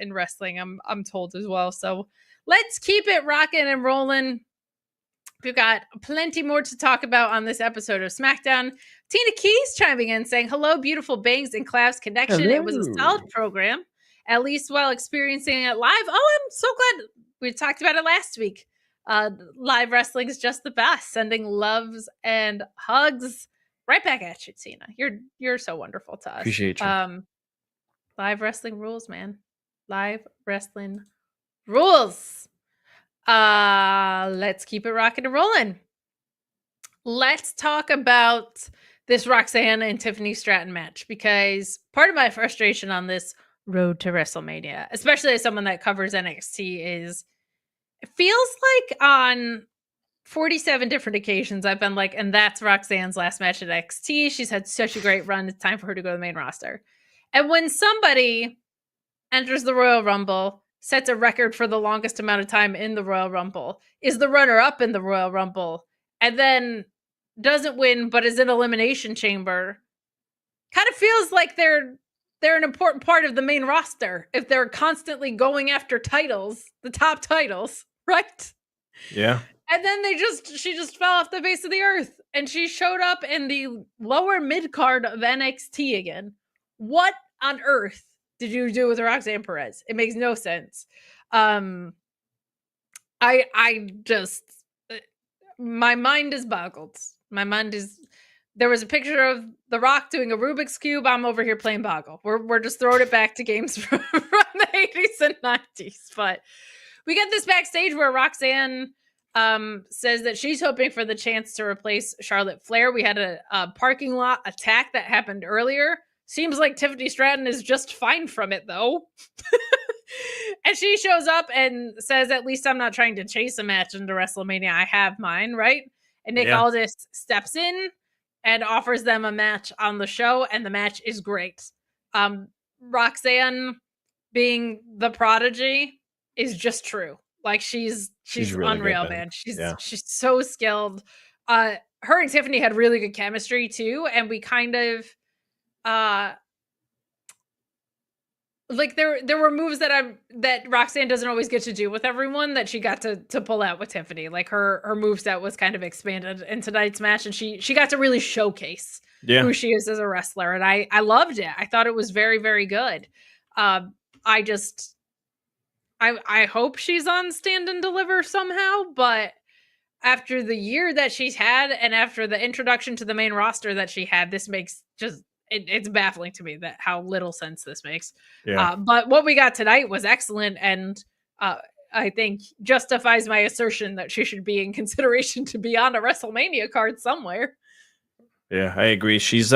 in wrestling, I'm told as well. So let's keep it rocking and rolling. We've got plenty more to talk about on this episode of Smackdown. Tina Keys chiming in saying, hello, beautiful bangs and claps connection. Hello. It was a solid program, at least while experiencing it live. Oh, I'm so glad. We talked about it last week. Live wrestling is just the best. Sending loves and hugs right back at you, Tina. You're so wonderful to us. Appreciate you. Live wrestling rules, man. Live wrestling rules. Let's keep it rocking and rolling. Let's talk about this Roxanne and Tiffany Stratton match because part of my frustration on this road to WrestleMania, especially as someone that covers NXT, is it feels like on 47 different occasions I've been like, and that's Roxanne's last match at NXT. She's had such a great run. It's time for her to go to the main roster. And when somebody enters the Royal Rumble, sets a record for the longest amount of time in the Royal Rumble, is the runner-up in the Royal Rumble, and then doesn't win but is in Elimination Chamber, kind of feels like they're they're an important part of the main roster if they're constantly going after titles, the top titles, right? Yeah. And then she just fell off the face of the earth, and she showed up in the lower mid card of NXT again. What on earth did you do with Roxanne Perez? It makes no sense. I just, my mind is boggled. There was a picture of The Rock doing a Rubik's Cube. I'm over here playing Boggle. We're just throwing it back to games from the 80s and 90s. But we get this backstage where Roxanne says that she's hoping for the chance to replace Charlotte Flair. We had a parking lot attack that happened earlier. Seems like Tiffany Stratton is just fine from it, though. And she shows up and says, at least I'm not trying to chase a match into WrestleMania. I have mine, right? And Nick Aldis steps in and offers them a match on the show, and the match is great. Roxanne being the prodigy is just true. Like she's really unreal, good, man. She's so skilled. Her and Tiffany had really good chemistry too, and we kind of like there were moves that Roxanne doesn't always get to do with everyone that she got to pull out with Tiffany. Like her moveset was kind of expanded in tonight's match, and she got to really showcase who she is as a wrestler, and I loved it. I thought it was very, very good. I hope she's on Stand and Deliver somehow, but after the year that she's had and after the introduction to the main roster that she had, this makes just it's baffling to me that how little sense this makes. But what we got tonight was excellent, and I think justifies my assertion that she should be in consideration to be on a WrestleMania card somewhere. Yeah, I agree. She's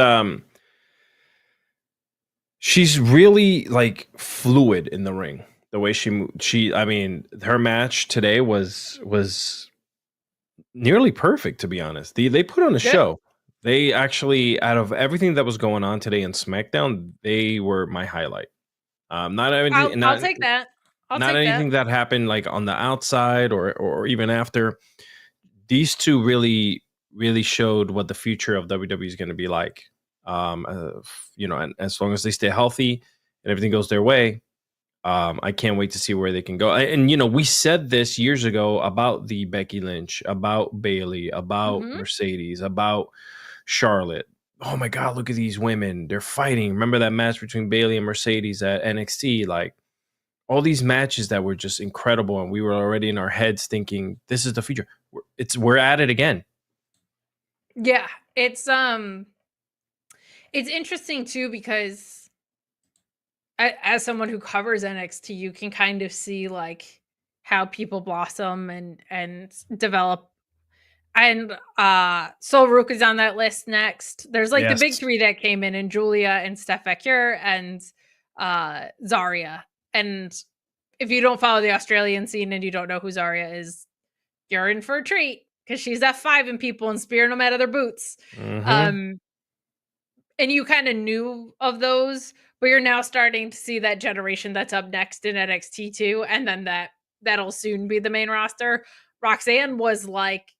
really like fluid in the ring. The way I mean, her match today was nearly perfect, to be honest. They put on a show. They actually, out of everything that was going on today in SmackDown, they were my highlight. Not everything. I'll take that. Not anything that happened like on the outside or even after. These two really, really showed what the future of WWE is going to be like. And as long as they stay healthy and everything goes their way, I can't wait to see where they can go. And we said this years ago about the Becky Lynch, about Bayley, about Mercedes, about Charlotte. Oh my God, look at these women. They're fighting. Remember that match between Bayley and Mercedes at NXT? Like all these matches that were just incredible. And we were already in our heads thinking, this is the future. We're at it again. Yeah. It's interesting too, because as someone who covers NXT, you can kind of see like how people blossom and develop. And Sol Rook is on that list next. There's like the big three that came in, and Julia and Steph Vecchio and Zarya. And if you don't follow the Australian scene and you don't know who Zarya is, you're in for a treat, because she's F5 in people and spearing them out of their boots. And you kind of knew of those, but you're now starting to see that generation that's up next in NXT too. And then that'll soon be the main roster. Roxanne was like,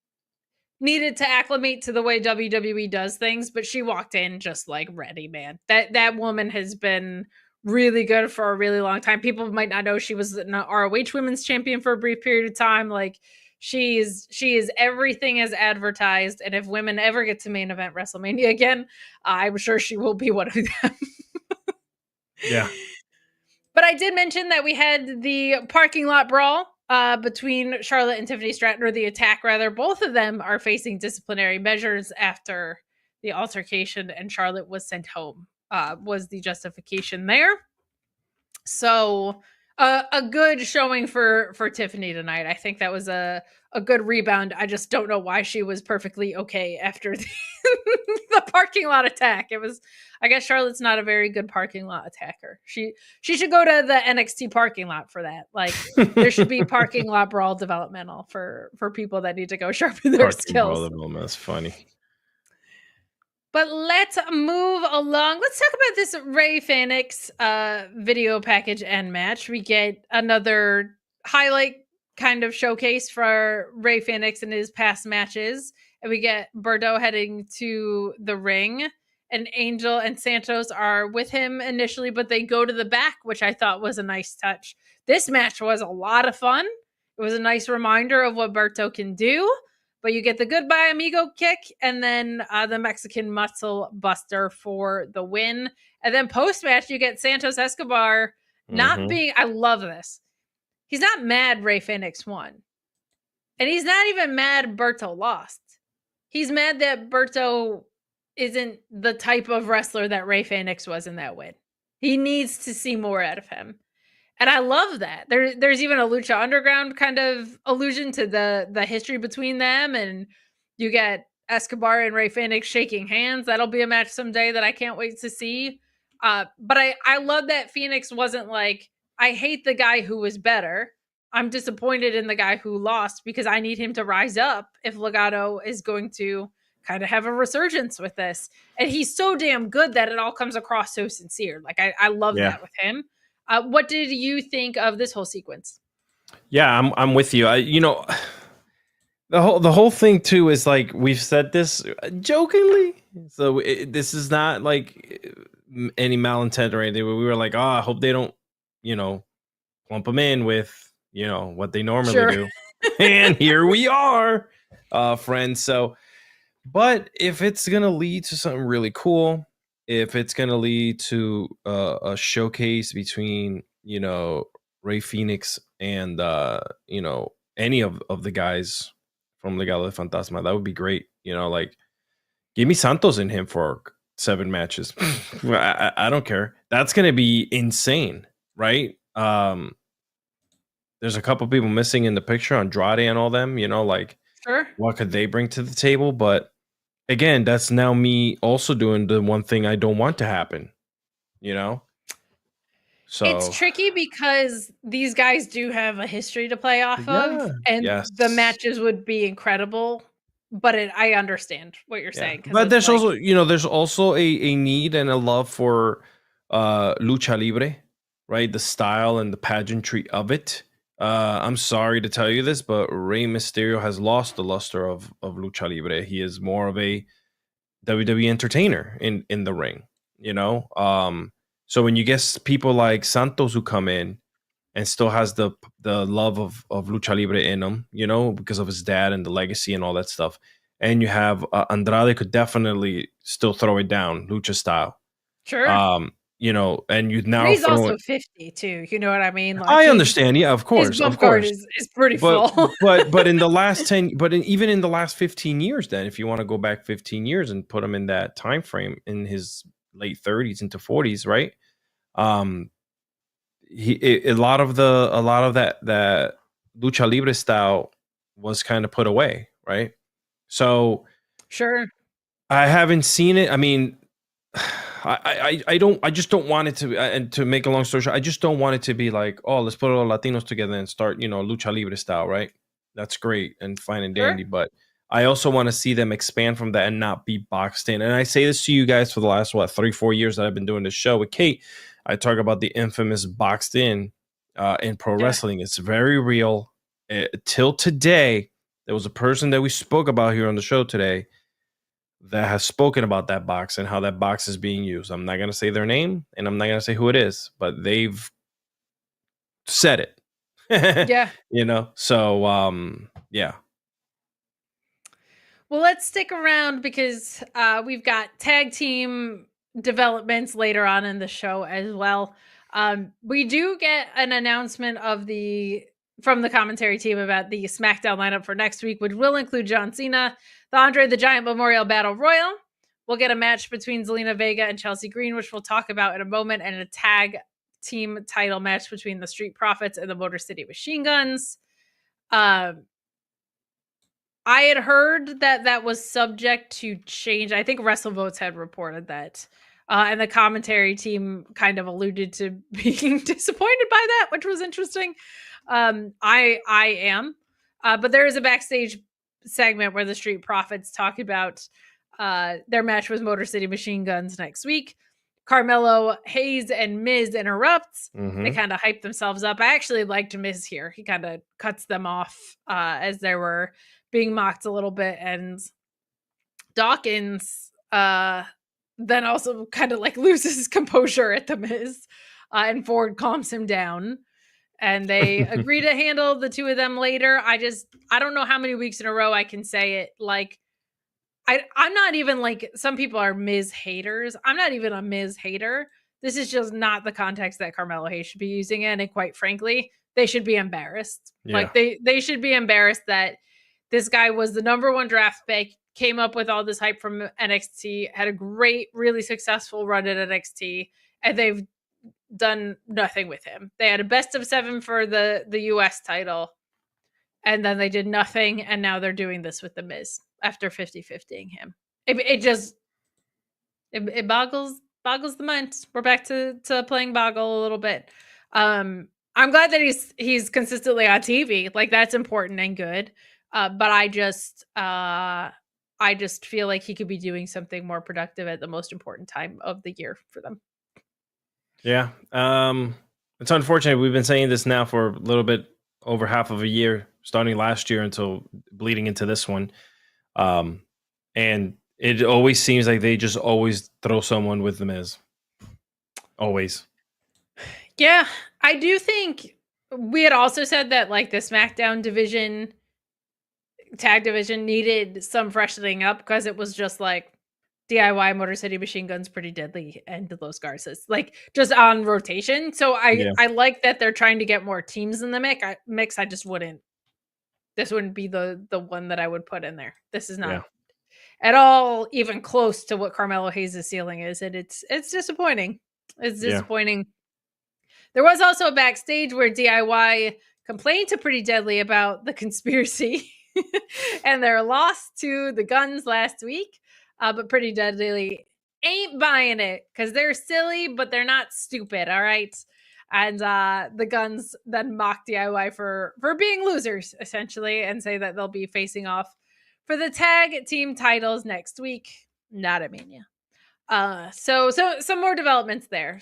needed to acclimate to the way WWE does things, but she walked in just like ready, man. That woman has been really good for a really long time. People might not know she was an ROH Women's Champion for a brief period of time. Like she is everything as advertised. And if women ever get to main event WrestleMania again, I'm sure she will be one of them. Yeah. But I did mention that we had the parking lot brawl between Charlotte and Tiffany Stratton, or the attack rather. Both of them are facing disciplinary measures after the altercation, and Charlotte was sent home, was the justification there. So a good showing for Tiffany tonight. I think that was a good rebound. I just don't know why she was perfectly okay after the parking lot attack. It was, I guess Charlotte's not a very good parking lot attacker. She should go to the NXT parking lot for that. Like there should be parking lot brawl developmental for people that need to go sharpen their skills. Brawl development, that's funny. But let's move along. Let's talk about this Rey Fenix video package and match. We get another highlight kind of showcase for Rey Fenix in his past matches. And we get Berto heading to the ring. and Angel and Santos are with him initially, but they go to the back, which I thought was a nice touch. This match was a lot of fun. It was a nice reminder of what Berto can do, but you get the goodbye amigo kick and then the Mexican muscle buster for the win. And then post-match, you get Santos Escobar not being, I love this. He's not mad Rey Fenix won. And he's not even mad Berto lost. He's mad that Berto isn't the type of wrestler that Rey Fenix was in that win. He needs to see more out of him. And I love that. There's even a Lucha Underground kind of allusion to the history between them. And you get Escobar and Rey Fenix shaking hands. That'll be a match someday that I can't wait to see. But I love that Phoenix wasn't like, I hate the guy who was better. I'm disappointed in the guy who lost because I need him to rise up if Legado is going to kind of have a resurgence with this. And he's so damn good that it all comes across so sincere. Like I love that with him. What did you think of this whole sequence? Yeah, I'm with you. The whole thing too is like we've said this jokingly, so this is not like any malintent or anything. But we were like, I hope they don't, clump them in with what they normally do. And here we are, friends. So, but if it's gonna lead to something really cool, if it's gonna lead to a showcase between Rey Fenix and any of the guys from Legado de Fantasma, that would be great. Like give me Santos in him for 7 matches. I don't care. That's gonna be insane, right? There's a couple people missing in the picture, Andrade and all them, Sure. What could they bring to the table? But again, that's now me also doing the one thing I don't want to happen, So it's tricky because these guys do have a history to play off of, and the matches would be incredible. But I understand what you're saying. But there's also, there's also a need and a love for lucha libre, right? The style and the pageantry of it. I'm sorry to tell you this, but Rey Mysterio has lost the luster of lucha libre. He is more of a WWE entertainer in the ring, So when you get people like Santos who come in and still has the love of lucha libre in him, because of his dad and the legacy and all that stuff, and you have Andrade could definitely still throw it down lucha style. Sure. And you now he's also 50 too. You know what I mean? Like I understand. Yeah, of course. His bump guard is pretty full. but in the last 10, even in the last 15 years, then if you want to go back 15 years and put him in that time frame in his late 30s into 40s, right? A lot of that lucha libre style was kind of put away, right? So sure. I haven't seen it. I mean, I just don't want it to, and to make a long story short, I just don't want it to be like, oh, let's put all Latinos together and start, lucha libre style, right? That's great and fine and dandy, but I also want to see them expand from that and not be boxed in. And I say this to you guys for the last 3-4 years that I've been doing this show with Kate. I talk about the infamous boxed in pro wrestling. It's very real. Till today, there was a person that we spoke about here on the show today that has spoken about that box and how that box is being used. I'm not going to say their name and I'm not going to say who it is, but they've said it. Yeah. So, yeah. Well, let's stick around because we've got tag team developments later on in the show as well. We do get an announcement from the commentary team about the SmackDown lineup for next week, which will include John Cena, the Andre the Giant Memorial Battle Royal. We'll get a match between Zelina Vega and Chelsea Green, which we'll talk about in a moment, and a tag team title match between the Street Profits and the Motor City Machine Guns. I had heard that was subject to change. I think WrestleVotes had reported that. And the commentary team kind of alluded to being disappointed by that, which was interesting. I am. But there is a backstage segment where the Street Profits talk about their match with Motor City Machine Guns next week. Carmelo Hayes and Miz interrupts. Mm-hmm. They kind of hype themselves up. I actually liked Miz here. He kind of cuts them off as they were being mocked a little bit. And Dawkins, the then also kind of like loses his composure at the Miz, and Ford calms him down, and they agree to handle the two of them later. I don't know how many weeks in a row I can say it. Like, I'm not even like, some people are Miz haters. I'm not even a Miz hater. This is just not the context that Carmelo Hayes should be using it. And quite frankly, they should be embarrassed. Yeah. Like they should be embarrassed that this guy was the number one draft pick, came up with all this hype from NXT, had a great, really successful run at NXT, and they've done nothing with him. They had a best of 7 for the US title, and then they did nothing, and now they're doing this with the Miz after 50-50ing him. It boggles the mind. We're back to playing Boggle a little bit. I'm glad that he's consistently on TV. Like, that's important and good. But I just feel like he could be doing something more productive at the most important time of the year for them. Yeah. It's unfortunate. We've been saying this now for a little bit over half of a year, starting last year until bleeding into this one. And it always seems like they just always throw someone with the Miz. Always. Yeah, I do think we had also said that like the SmackDown division, tag division, needed some freshening up because it was just like DIY, Motor City Machine Guns, Pretty Deadly, and Los Garces, like just on rotation. So I like that they're trying to get more teams in the mix. I just wouldn't. This wouldn't be the one that I would put in there. This is not at all even close to what Carmelo Hayes' ceiling is, and it's disappointing. It's disappointing. Yeah. There was also a backstage where DIY complained to Pretty Deadly about the conspiracy and their loss to the Guns last week. But Pretty Deadly ain't buying it because they're silly, but they're not stupid. All right. And the Guns then mock DIY for being losers, essentially, and say that they'll be facing off for the tag team titles next week. Not at Mania. So some more developments there.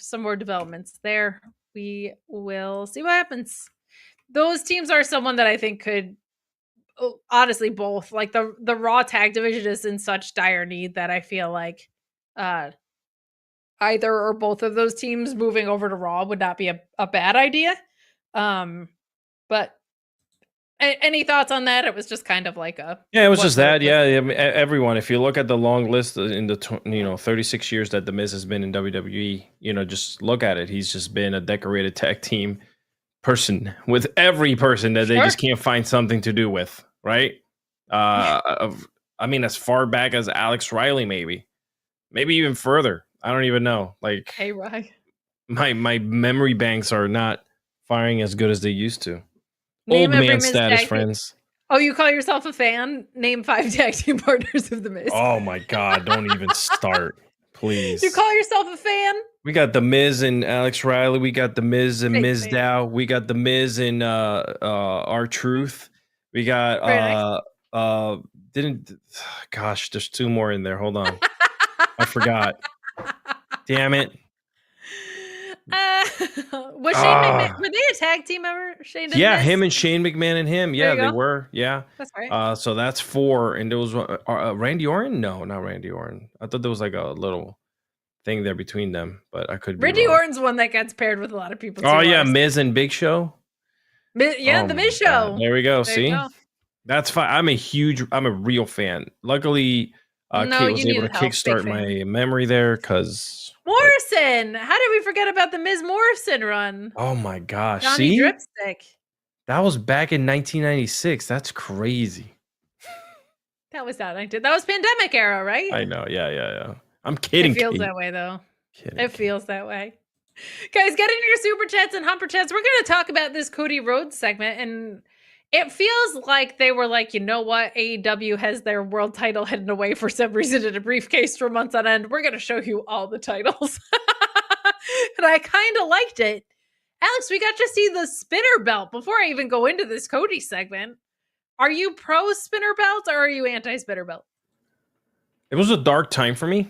We will see what happens. Those teams are someone that I think could, honestly, both, like the Raw tag division is in such dire need that I feel like either or both of those teams moving over to Raw would not be a bad idea. But any thoughts on that? It was just kind of like it was just that. Yeah, everyone. If you look at the long list in the 36 years that the Miz has been in WWE, just look at it. He's just been a decorated tag team person with every person that they just can't find something to do with, right? I mean, as far back as Alex Riley, maybe even further. I don't even know. Like, hey, Rye, my memory banks are not firing as good as they used to. Name old man status, friends. Oh, you call yourself a fan? Name 5 tag team partners of the Miz. Oh my God! Don't even start, please. You call yourself a fan? We got the Miz and Alex Riley. We got the Miz and Mizdow. We got the Miz and R-Truth. We got gosh, there's 2 more in there. Hold on, I forgot. Damn it. Was Shane McMahon, were they a tag team ever? Shane and Miz? Him and Shane McMahon and him. Yeah, they were. Yeah. That's right. So that's 4. And there was Randy Orton? No, not Randy Orton. I thought there was like a little thing there between them, but I could be Randy wrong. Orton's one that gets paired with a lot of people. Oh, yeah, Miz and Big Show? The Miz Show. There we go. See? That's fine. I'm a real fan. Luckily, Kate was able to kickstart my memory there because... Morrison! How did we forget about the Miz Morrison run? Oh my gosh. Johnny Dripstick. That was back in 1996. That's crazy. That was pandemic era, right? I know. Yeah. I'm kidding. It feels that way, though. It feels that way. Guys, get into your super chats and humper chats. We're going to talk about this Cody Rhodes segment, and it feels like they were like, you know what? AEW has their world title hidden away for some reason in a briefcase for months on end. We're going to show you all the titles. And I kind of liked it. Alex, we got to see the spinner belt before I even go into this Cody segment. Are you pro spinner belt or are you anti spinner belt? It was a dark time for me.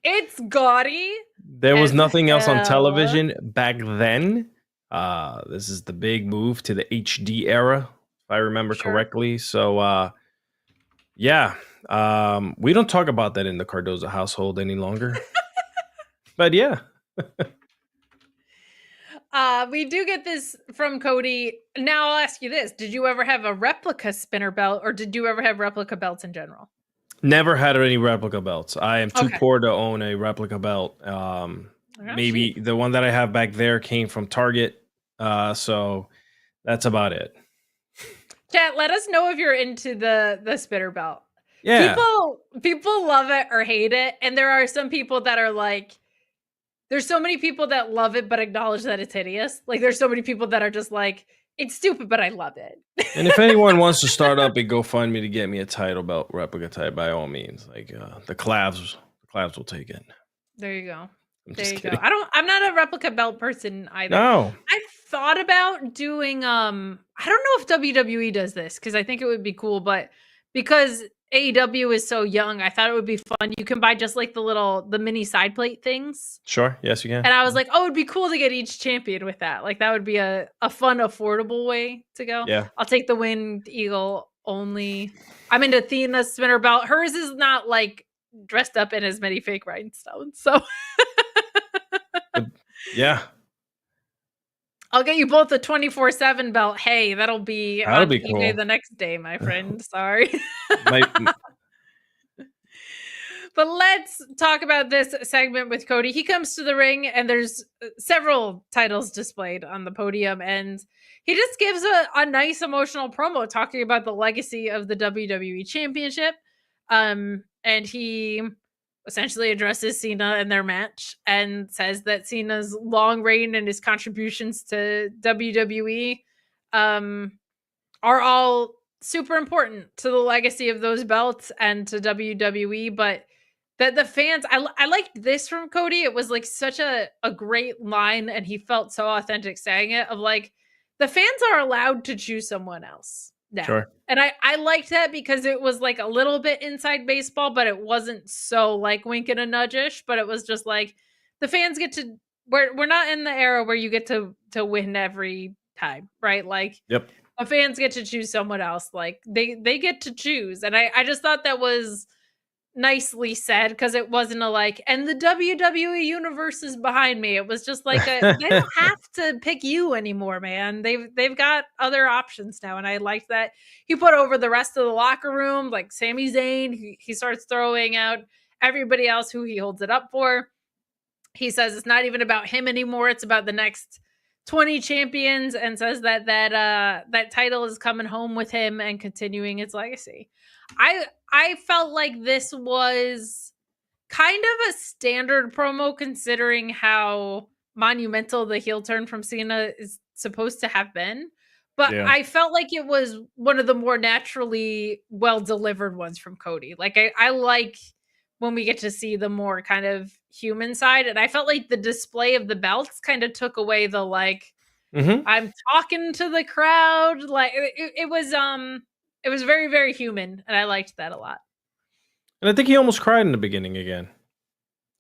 It's gaudy. There was nothing else on television back then. This is the big move to the HD era, if I remember correctly. So, We don't talk about that in the Cardoza household any longer. But yeah. We do get this from Cody. Now I'll ask you this. Did you ever have a replica spinner belt, or did you ever have replica belts in general? Never had any replica belts. I am too Okay. poor to own a replica belt. Maybe the one that I have back there came from Target. So that's about it. Chat, let us know if you're into the spinner belt. Yeah. People love it or hate it. And there are some people that are like, there's so many people that love it but acknowledge that it's hideous. Like there's so many people that are just like, it's stupid, but I love it. And if anyone wants to start up a GoFundMe to get me a title belt replica type, by all means, like the Clavs will take it. There you go. There you go. I'm not a replica belt person either. No. I've thought about doing I don't know if WWE does this because I think it would be cool, but because AEW is so young, I thought it would be fun. You can buy just like the mini side plate things. Sure. Yes, you can. And I was like, oh, it'd be cool to get each champion with that. Like that would be a fun, affordable way to go. Yeah. I'll take the Winged Eagle only. I'm into Athena's spinner belt. Hers is not like dressed up in as many fake rhinestones. So yeah. I'll get you both a 24/7 belt. Hey, that'll be cool. The next day, my friend. Sorry. But let's talk about this segment with Cody. He comes to the ring and there's several titles displayed on the podium. And he just gives a nice emotional promo talking about the legacy of the WWE Championship. And he essentially addresses Cena and their match and says that Cena's long reign and his contributions to WWE are all super important to the legacy of those belts and to WWE. But that the fans, I liked this from Cody. It was like such a great line, and he felt so authentic saying it, of like, the fans are allowed to choose someone else now. Sure. And I liked that because it was like a little bit inside baseball, but it wasn't so like wink and a nudge-ish, but it was just like the fans get to, we're not in the era where you get to win every time, right? Like, yep. The fans get to choose someone else. Like they get to choose. And I just thought that was nicely said, because it wasn't a like, and the WWE universe is behind me. It was just like they don't have to pick you anymore, man. They've got other options now, and I liked that. He put over the rest of the locker room, like Sami Zayn. He starts throwing out everybody else who he holds it up for. He says it's not even about him anymore. It's about the next 20 champions, and says that title is coming home with him and continuing its legacy. I felt like this was kind of a standard promo considering how monumental the heel turn from Cena is supposed to have been. But yeah. I felt like it was one of the more naturally well-delivered ones from Cody. Like I like when we get to see the more kind of human side. And I felt like the display of the belts kind of took away the like, I'm talking to the crowd. Like it was very, very human. And I liked that a lot. And I think he almost cried in the beginning again.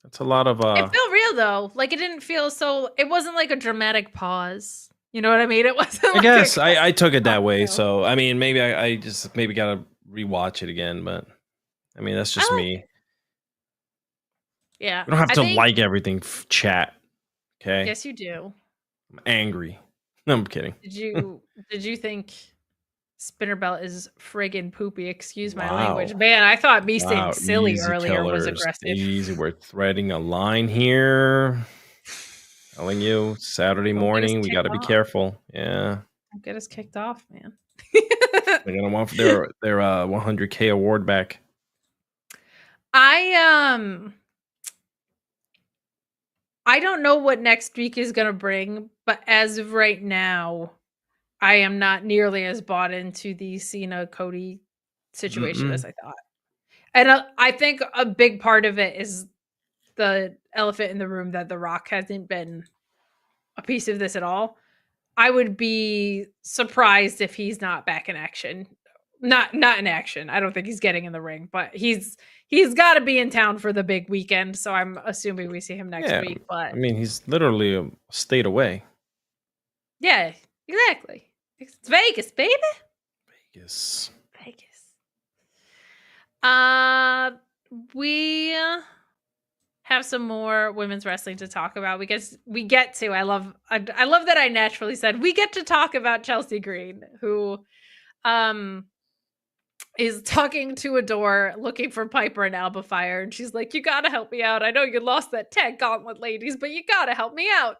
That's a lot of It felt real though. Like it didn't feel so, it wasn't like a dramatic pause. You know what I mean? It wasn't. I guess I took it that way. So I mean, maybe I just gotta rewatch it again. But I mean, that's just me. Yeah, you don't have to like everything. Chat, okay? Yes, you do. I'm angry. No, I'm kidding. Did you think spinner belt is friggin' poopy? Excuse my language, man. I thought me saying silly earlier was aggressive. Easy, we're threading a line here. Telling you, Saturday morning, we got to be careful. Yeah, don't get us kicked off, man. They're gonna want their 100K award back. I don't know what next week is going to bring, but as of right now, I am not nearly as bought into the Cena Cody situation as I thought. And I think a big part of it is the elephant in the room that The Rock hasn't been a piece of this at all. I would be surprised if he's not back in action. Not in action. I don't think he's getting in the ring, but he's got to be in town for the big weekend. So I'm assuming we see him next week. But I mean, he's literally a state away. Yeah, exactly. It's Vegas, baby. Vegas. We have some more women's wrestling to talk about. We get to. I love that I naturally said we get to talk about Chelsea Green, who is talking to a door looking for Piper and Alba Fire, and she's like, "You gotta help me out. I know you lost that tag gauntlet, ladies, but you gotta help me out."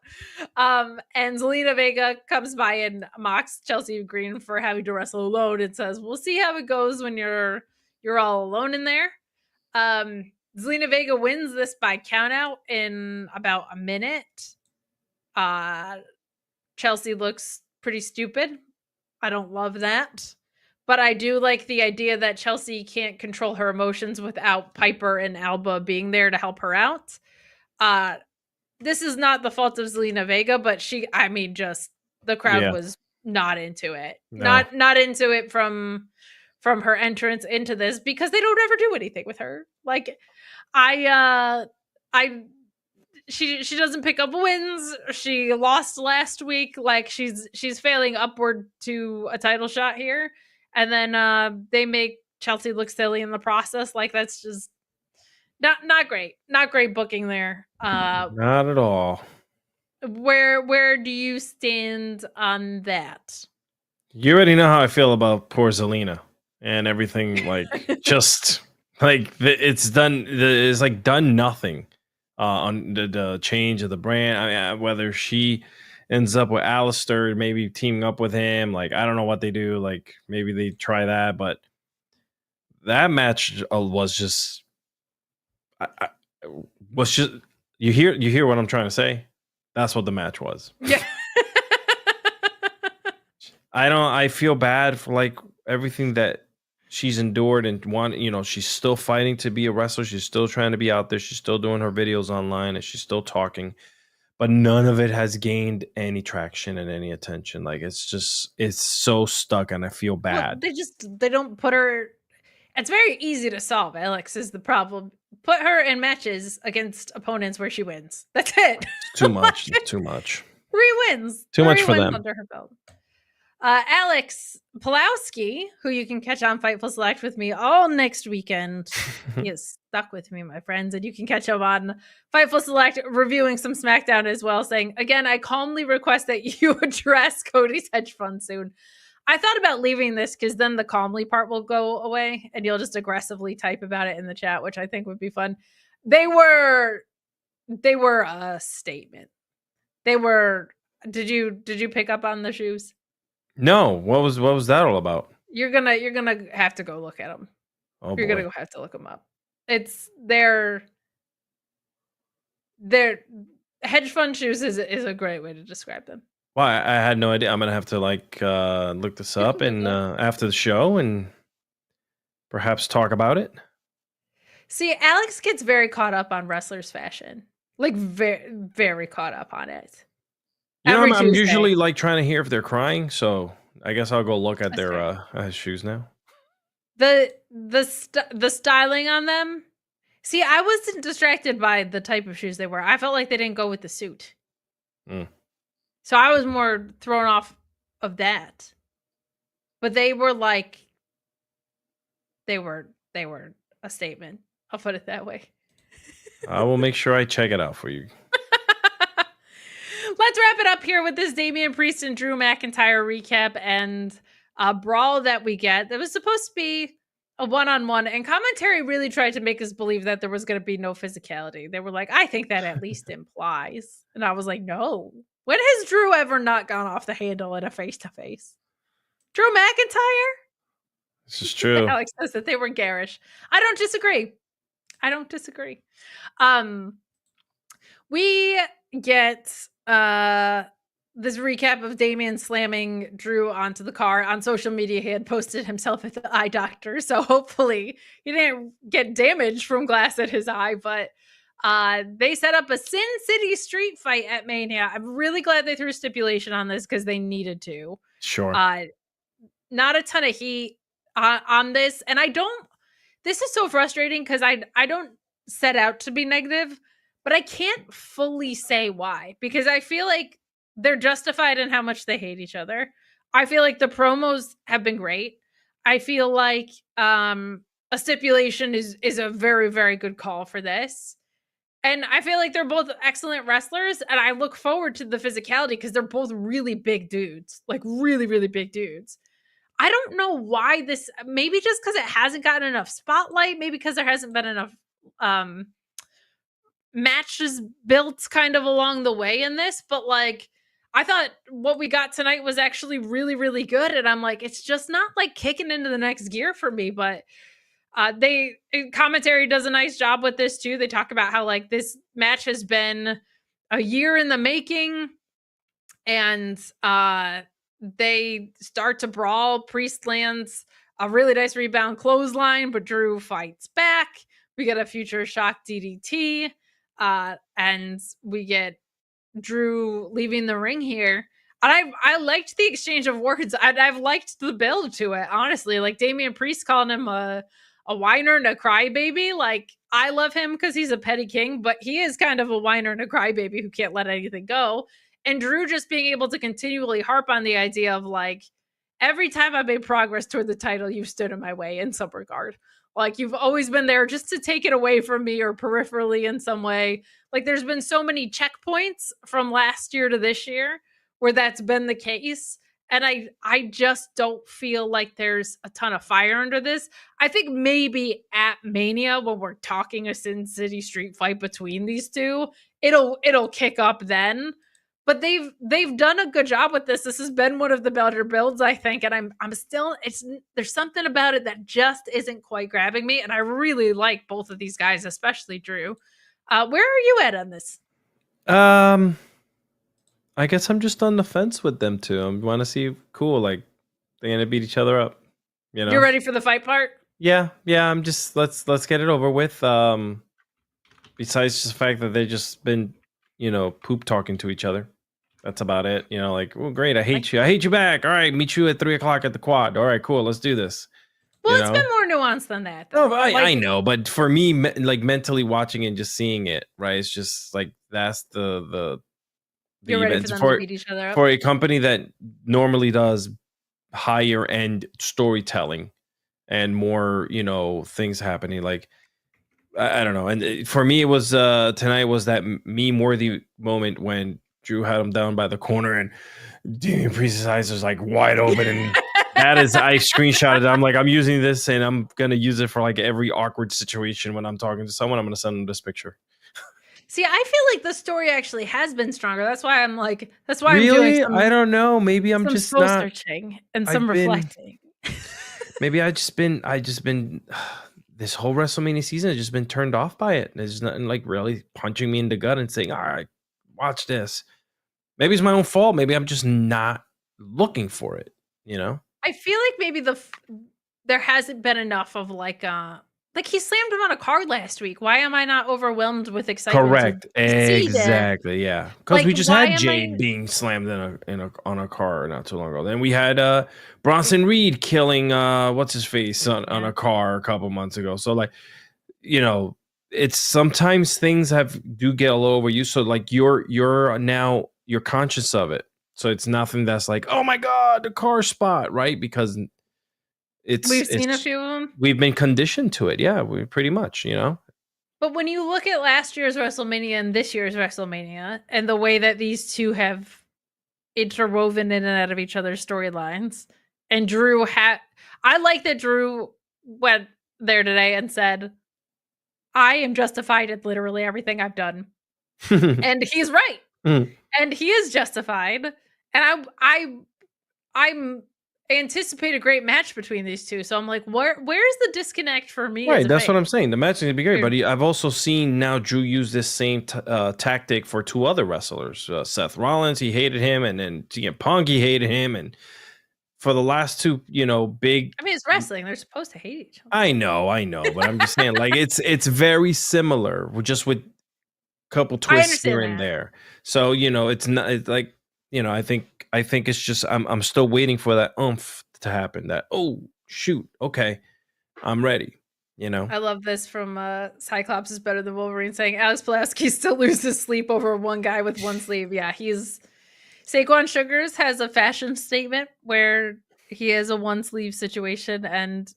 And Zelina Vega comes by and mocks Chelsea Green for having to wrestle alone and says, "We'll see how it goes when you're all alone in there." Zelina Vega wins this by countout in about a minute. Chelsea looks pretty stupid. I don't love that. But I do like the idea that Chelsea can't control her emotions without Piper and Alba being there to help her out. This is not the fault of Zelina Vega, but just the crowd was not into it. No. Not into it from her entrance into this, because they don't ever do anything with her. Like, she doesn't pick up wins. She lost last week. Like, she's failing upward to a title shot here. And then they make Chelsea look silly in the process. Like, that's just not great. Not great booking there. Not at all. Where do you stand on that? You already know how I feel about poor Zelina and everything. Like, just like it's done. It's like done nothing on the change of the brand. I mean, whether she ends up with Alistair, maybe teaming up with him. Like, I don't know what they do. Like, maybe they try that, but that match was just, you hear what I'm trying to say? That's what the match was. Yeah. I feel bad for like everything that she's endured and she's still fighting to be a wrestler. She's still trying to be out there. She's still doing her videos online and she's still talking. But none of it has gained any traction and any attention. Like, it's so stuck, and I feel bad. Well, they don't put her. It's very easy to solve. Alex is the problem. Put her in matches against opponents where she wins. That's it. Too much. Too much. 3 wins. Too much for them. Under her belt. Alex Pulowski, who you can catch on Fightful Select with me all next weekend. He is stuck with me, my friends, and you can catch him on Fightful Select reviewing some SmackDown as well, saying, again, I calmly request that you address Cody's hedge fund soon. I thought about leaving this because then the calmly part will go away and you'll just aggressively type about it in the chat, which I think would be fun. They were a statement. Did you pick up on the shoes? No, what was that all about? You're gonna have to go look at them. Oh, you're boy. gonna have to look them up. It's their hedge fund shoes is a great way to describe them. Well, I had no idea. I'm gonna have to look this up and after the show and perhaps talk about it. See, Alex gets very caught up on wrestlers' fashion, like very very caught up on it. I'm usually like trying to hear if they're crying, so I guess I'll go look at their shoes now. The styling on them. See, I wasn't distracted by the type of shoes they were. I felt like they didn't go with the suit. So I was more thrown off of that. But they were a statement. I'll put it that way. I will make sure I check it out for you. Let's wrap it up here with this Damian Priest and Drew McIntyre recap and a brawl that we get. That was supposed to be a one-on-one, and commentary really tried to make us believe that there was going to be no physicality. They were like, I think that at least implies. And I was like, no. When has Drew ever not gone off the handle in a face-to-face? Drew McIntyre? This is true. Alex says that they were garish. I don't disagree. We get this recap of Damian slamming Drew onto the car. On social media, he had posted himself at the eye doctor, so hopefully he didn't get damage from glass at his eye, but they set up a Sin City street fight at Mania. I'm really glad they threw a stipulation on this because they needed to. Sure. Not a ton of heat on this, and this is so frustrating because I don't set out to be negative, but I can't fully say why, because I feel like they're justified in how much they hate each other. I feel like the promos have been great. I feel like a stipulation is a very, very good call for this. And I feel like they're both excellent wrestlers, and I look forward to the physicality because they're both really big dudes, like really, really big dudes. I don't know why this, maybe just because it hasn't gotten enough spotlight, maybe because there hasn't been enough matches built kind of along the way in this, but like I thought what we got tonight was actually really, really good. And I'm like, it's just not like kicking into the next gear for me, but they commentary does a nice job with this too. They talk about how like this match has been a year in the making, and they start to brawl. Priest lands a really nice rebound clothesline, but Drew fights back. We get a future shock DDT, and we get Drew leaving the ring here. And I liked the exchange of words. I've liked the build to it, honestly. Like Damian Priest calling him a whiner and a crybaby. Like I love him because he's a petty king, but he is kind of a whiner and a crybaby who can't let anything go. And Drew just being able to continually harp on the idea of like, every time I made progress toward the title, you've stood in my way in some regard. Like you've always been there just to take it away from me or peripherally in some way. Like there's been so many checkpoints from last year to this year where that's been the case. And I just don't feel like there's a ton of fire under this. I think maybe at Mania, when we're talking a Sin City street fight between these two, it'll kick up then. But they've done a good job with this. This has been one of the better builds, I think, and I'm still, there's something about it that just isn't quite grabbing me, and I really like both of these guys, especially Drew. Where are you at on this? I guess I'm just on the fence with them too. I want to see, cool, like they're gonna beat each other up. You know, you're ready for the fight part. Yeah. I'm just let's get it over with. Besides just the fact that they've just been, poop talking to each other. That's about it. Like, oh great, I hate you. I hate you back. All right, meet you at 3:00 at the quad. All right, cool, let's do this. Well, it's been more nuanced than that. Though. No, I know, but for me, like mentally watching it and just seeing it, right? It's just like that's the you're ready for them to beat each other up? For a company that normally does higher end storytelling and more, things happening. Like I don't know. And for me, it was tonight was that meme worthy moment when Drew had him down by the corner and Damian Priest's eyes was like wide open, and that is, I screenshotted it. I'm like, I'm using this and I'm gonna use it for like every awkward situation when I'm talking to someone. I'm gonna send them this picture. See, I feel like the story actually has been stronger. That's why I'm like, that's why really? I'm doing I don't know. Maybe I'm just soul not searching and some reflecting. Maybe I just been this whole WrestleMania season has just been turned off by it. There's nothing like really punching me in the gut and saying, all right, watch this. Maybe it's my own fault. Maybe I'm just not looking for it, I feel like maybe there hasn't been enough of like he slammed him on a card last week. Why am I not overwhelmed with excitement? Correct. Exactly. Yeah. Because like, we just had Jade being slammed on a car not too long ago. Then we had Bronson Reed killing what's his face on a car a couple months ago. So like, it's sometimes things do get a little overused. So like you're conscious of it. So it's nothing that's like, oh my God, the car spot, right? Because we've seen a few of them. We've been conditioned to it. Yeah, we pretty much, But when you look at last year's WrestleMania and this year's WrestleMania and the way that these two have interwoven in and out of each other's storylines, and Drew I like that Drew went there today and said, I am justified in literally everything I've done. And he's right. And he is justified. And I'm anticipate a great match between these two. So I'm like, where's the disconnect for me? Right, that's what I'm saying. The match is gonna be great, but I've also seen now Drew use this same tactic for two other wrestlers. Seth Rollins, he hated him, and then CM Punk, he hated him, and for the last two, big. I mean, it's wrestling; they're supposed to hate each other. I know, but I'm just saying, like, it's very similar, just with a couple twists here and there. So it's not. It's like I think it's just I'm still waiting for that oomph to happen. That, oh shoot, okay, I'm ready. I love this from Cyclops is better than Wolverine saying Alex Pulaski still loses sleep over one guy with one sleeve. Yeah, Saquon Sugars has a fashion statement where he has a one sleeve situation, and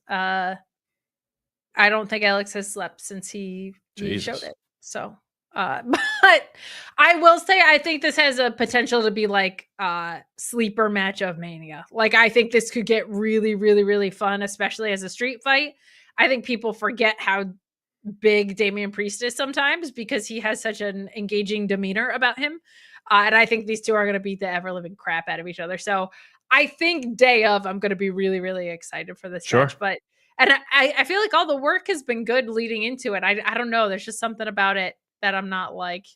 I don't think Alex has slept since he showed it. So, but I will say, I think this has a potential to be like a sleeper match of Mania. Like, I think this could get really, really, really fun, especially as a street fight. I think people forget how big Damian Priest is sometimes because he has such an engaging demeanor about him. And I think these two are going to beat the ever living crap out of each other. So I think day of, I'm going to be really, really excited for this match. But, and I feel like all the work has been good leading into it. I don't know. There's just something about it that I'm not like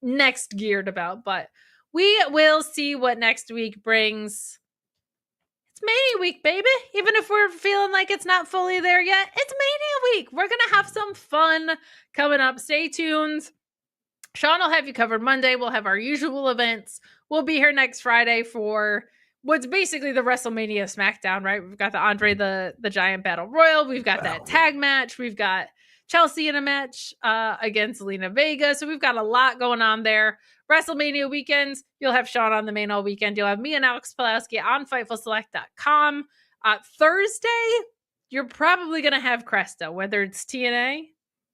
next geared about, but we will see what next week brings. It's Mania week, baby. Even if we're feeling like it's not fully there yet, it's Mania week. We're going to have some fun coming up. Stay tuned. Sean will have you covered Monday. We'll have our usual events. We'll be here next Friday for what's basically the WrestleMania Smackdown, right? We've got the Andre the Giant Battle Royal. We've got that tag match. We've got Chelsea in a match against Zelina Vega. So we've got a lot going on there. WrestleMania weekends, you'll have Sean on the main all weekend. You'll have me and Alex Pulowski on FightfulSelect.com. Thursday, you're probably going to have Cresta, whether it's TNA,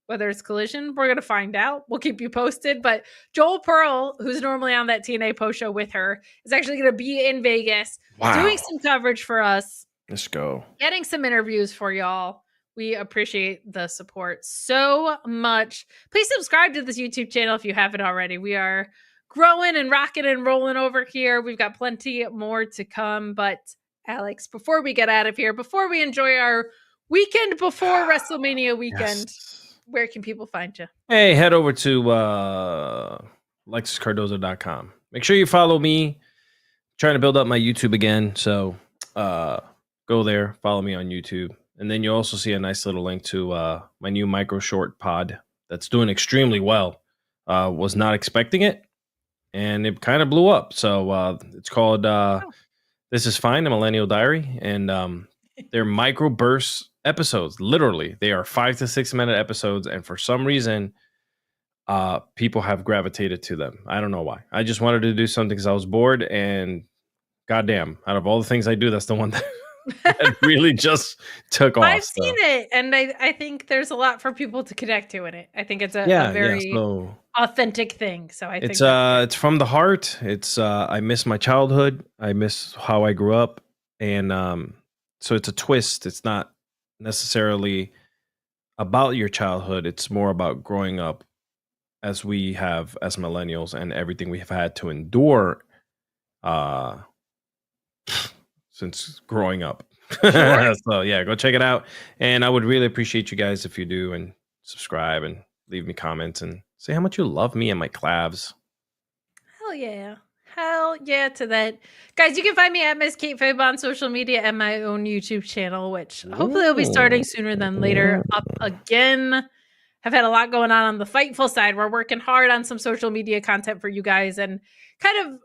whether it's Collision. We're going to find out. We'll keep you posted. But Joel Pearl, who's normally on that TNA post show with her, is actually going to be in Vegas doing some coverage for us. Let's go. Getting some interviews for y'all. We appreciate the support so much. Please subscribe to this YouTube channel if you haven't already. We are growing and rocking and rolling over here. We've got plenty more to come. But Alex, before we get out of here, before we enjoy our weekend before WrestleMania weekend, where can people find you? Hey, head over to LexusCardozo.com. Make sure you follow me. I'm trying to build up my YouTube again. So go there, follow me on YouTube. And then you'll also see a nice little link to my new micro short pod that's doing extremely well. Was not expecting it, and it kind of blew up. So it's called This Is Fine, a Millennial Diary. And they're micro burst episodes. Literally, they are 5 to 6 minute episodes. And for some reason, people have gravitated to them. I don't know why. I just wanted to do something because I was bored. And goddamn, out of all the things I do, that's the one that... it really just took off. I've seen it, and I think there's a lot for people to connect to in it. I think it's a very authentic thing. So I think it's from the heart. It's I miss my childhood. I miss how I grew up, and so it's a twist. It's not necessarily about your childhood. It's more about growing up as we have as millennials and everything we have had to endure. Since growing up. Sure. So yeah, go check it out. And I would really appreciate you guys if you do, and subscribe and leave me comments and say how much you love me and my clavs. Hell yeah. Hell yeah to that. Guys, you can find me at Miss Kate Fabe on social media and my own YouTube channel, which hopefully will be starting sooner than later up again. I've had a lot going on the Fightful side. We're working hard on some social media content for you guys and kind of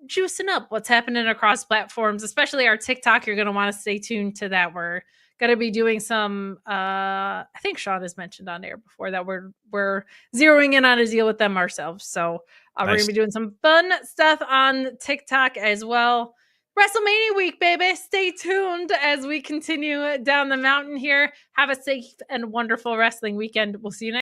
juicing up what's happening across platforms, especially our TikTok. You're going to want to stay tuned to that. We're going to be doing some, I think Sean has mentioned on air before that we're zeroing in on a deal with them ourselves. So we're going to be doing some fun stuff on TikTok as well. WrestleMania week, baby. Stay tuned as we continue down the mountain here. Have a safe and wonderful wrestling weekend. We'll see you next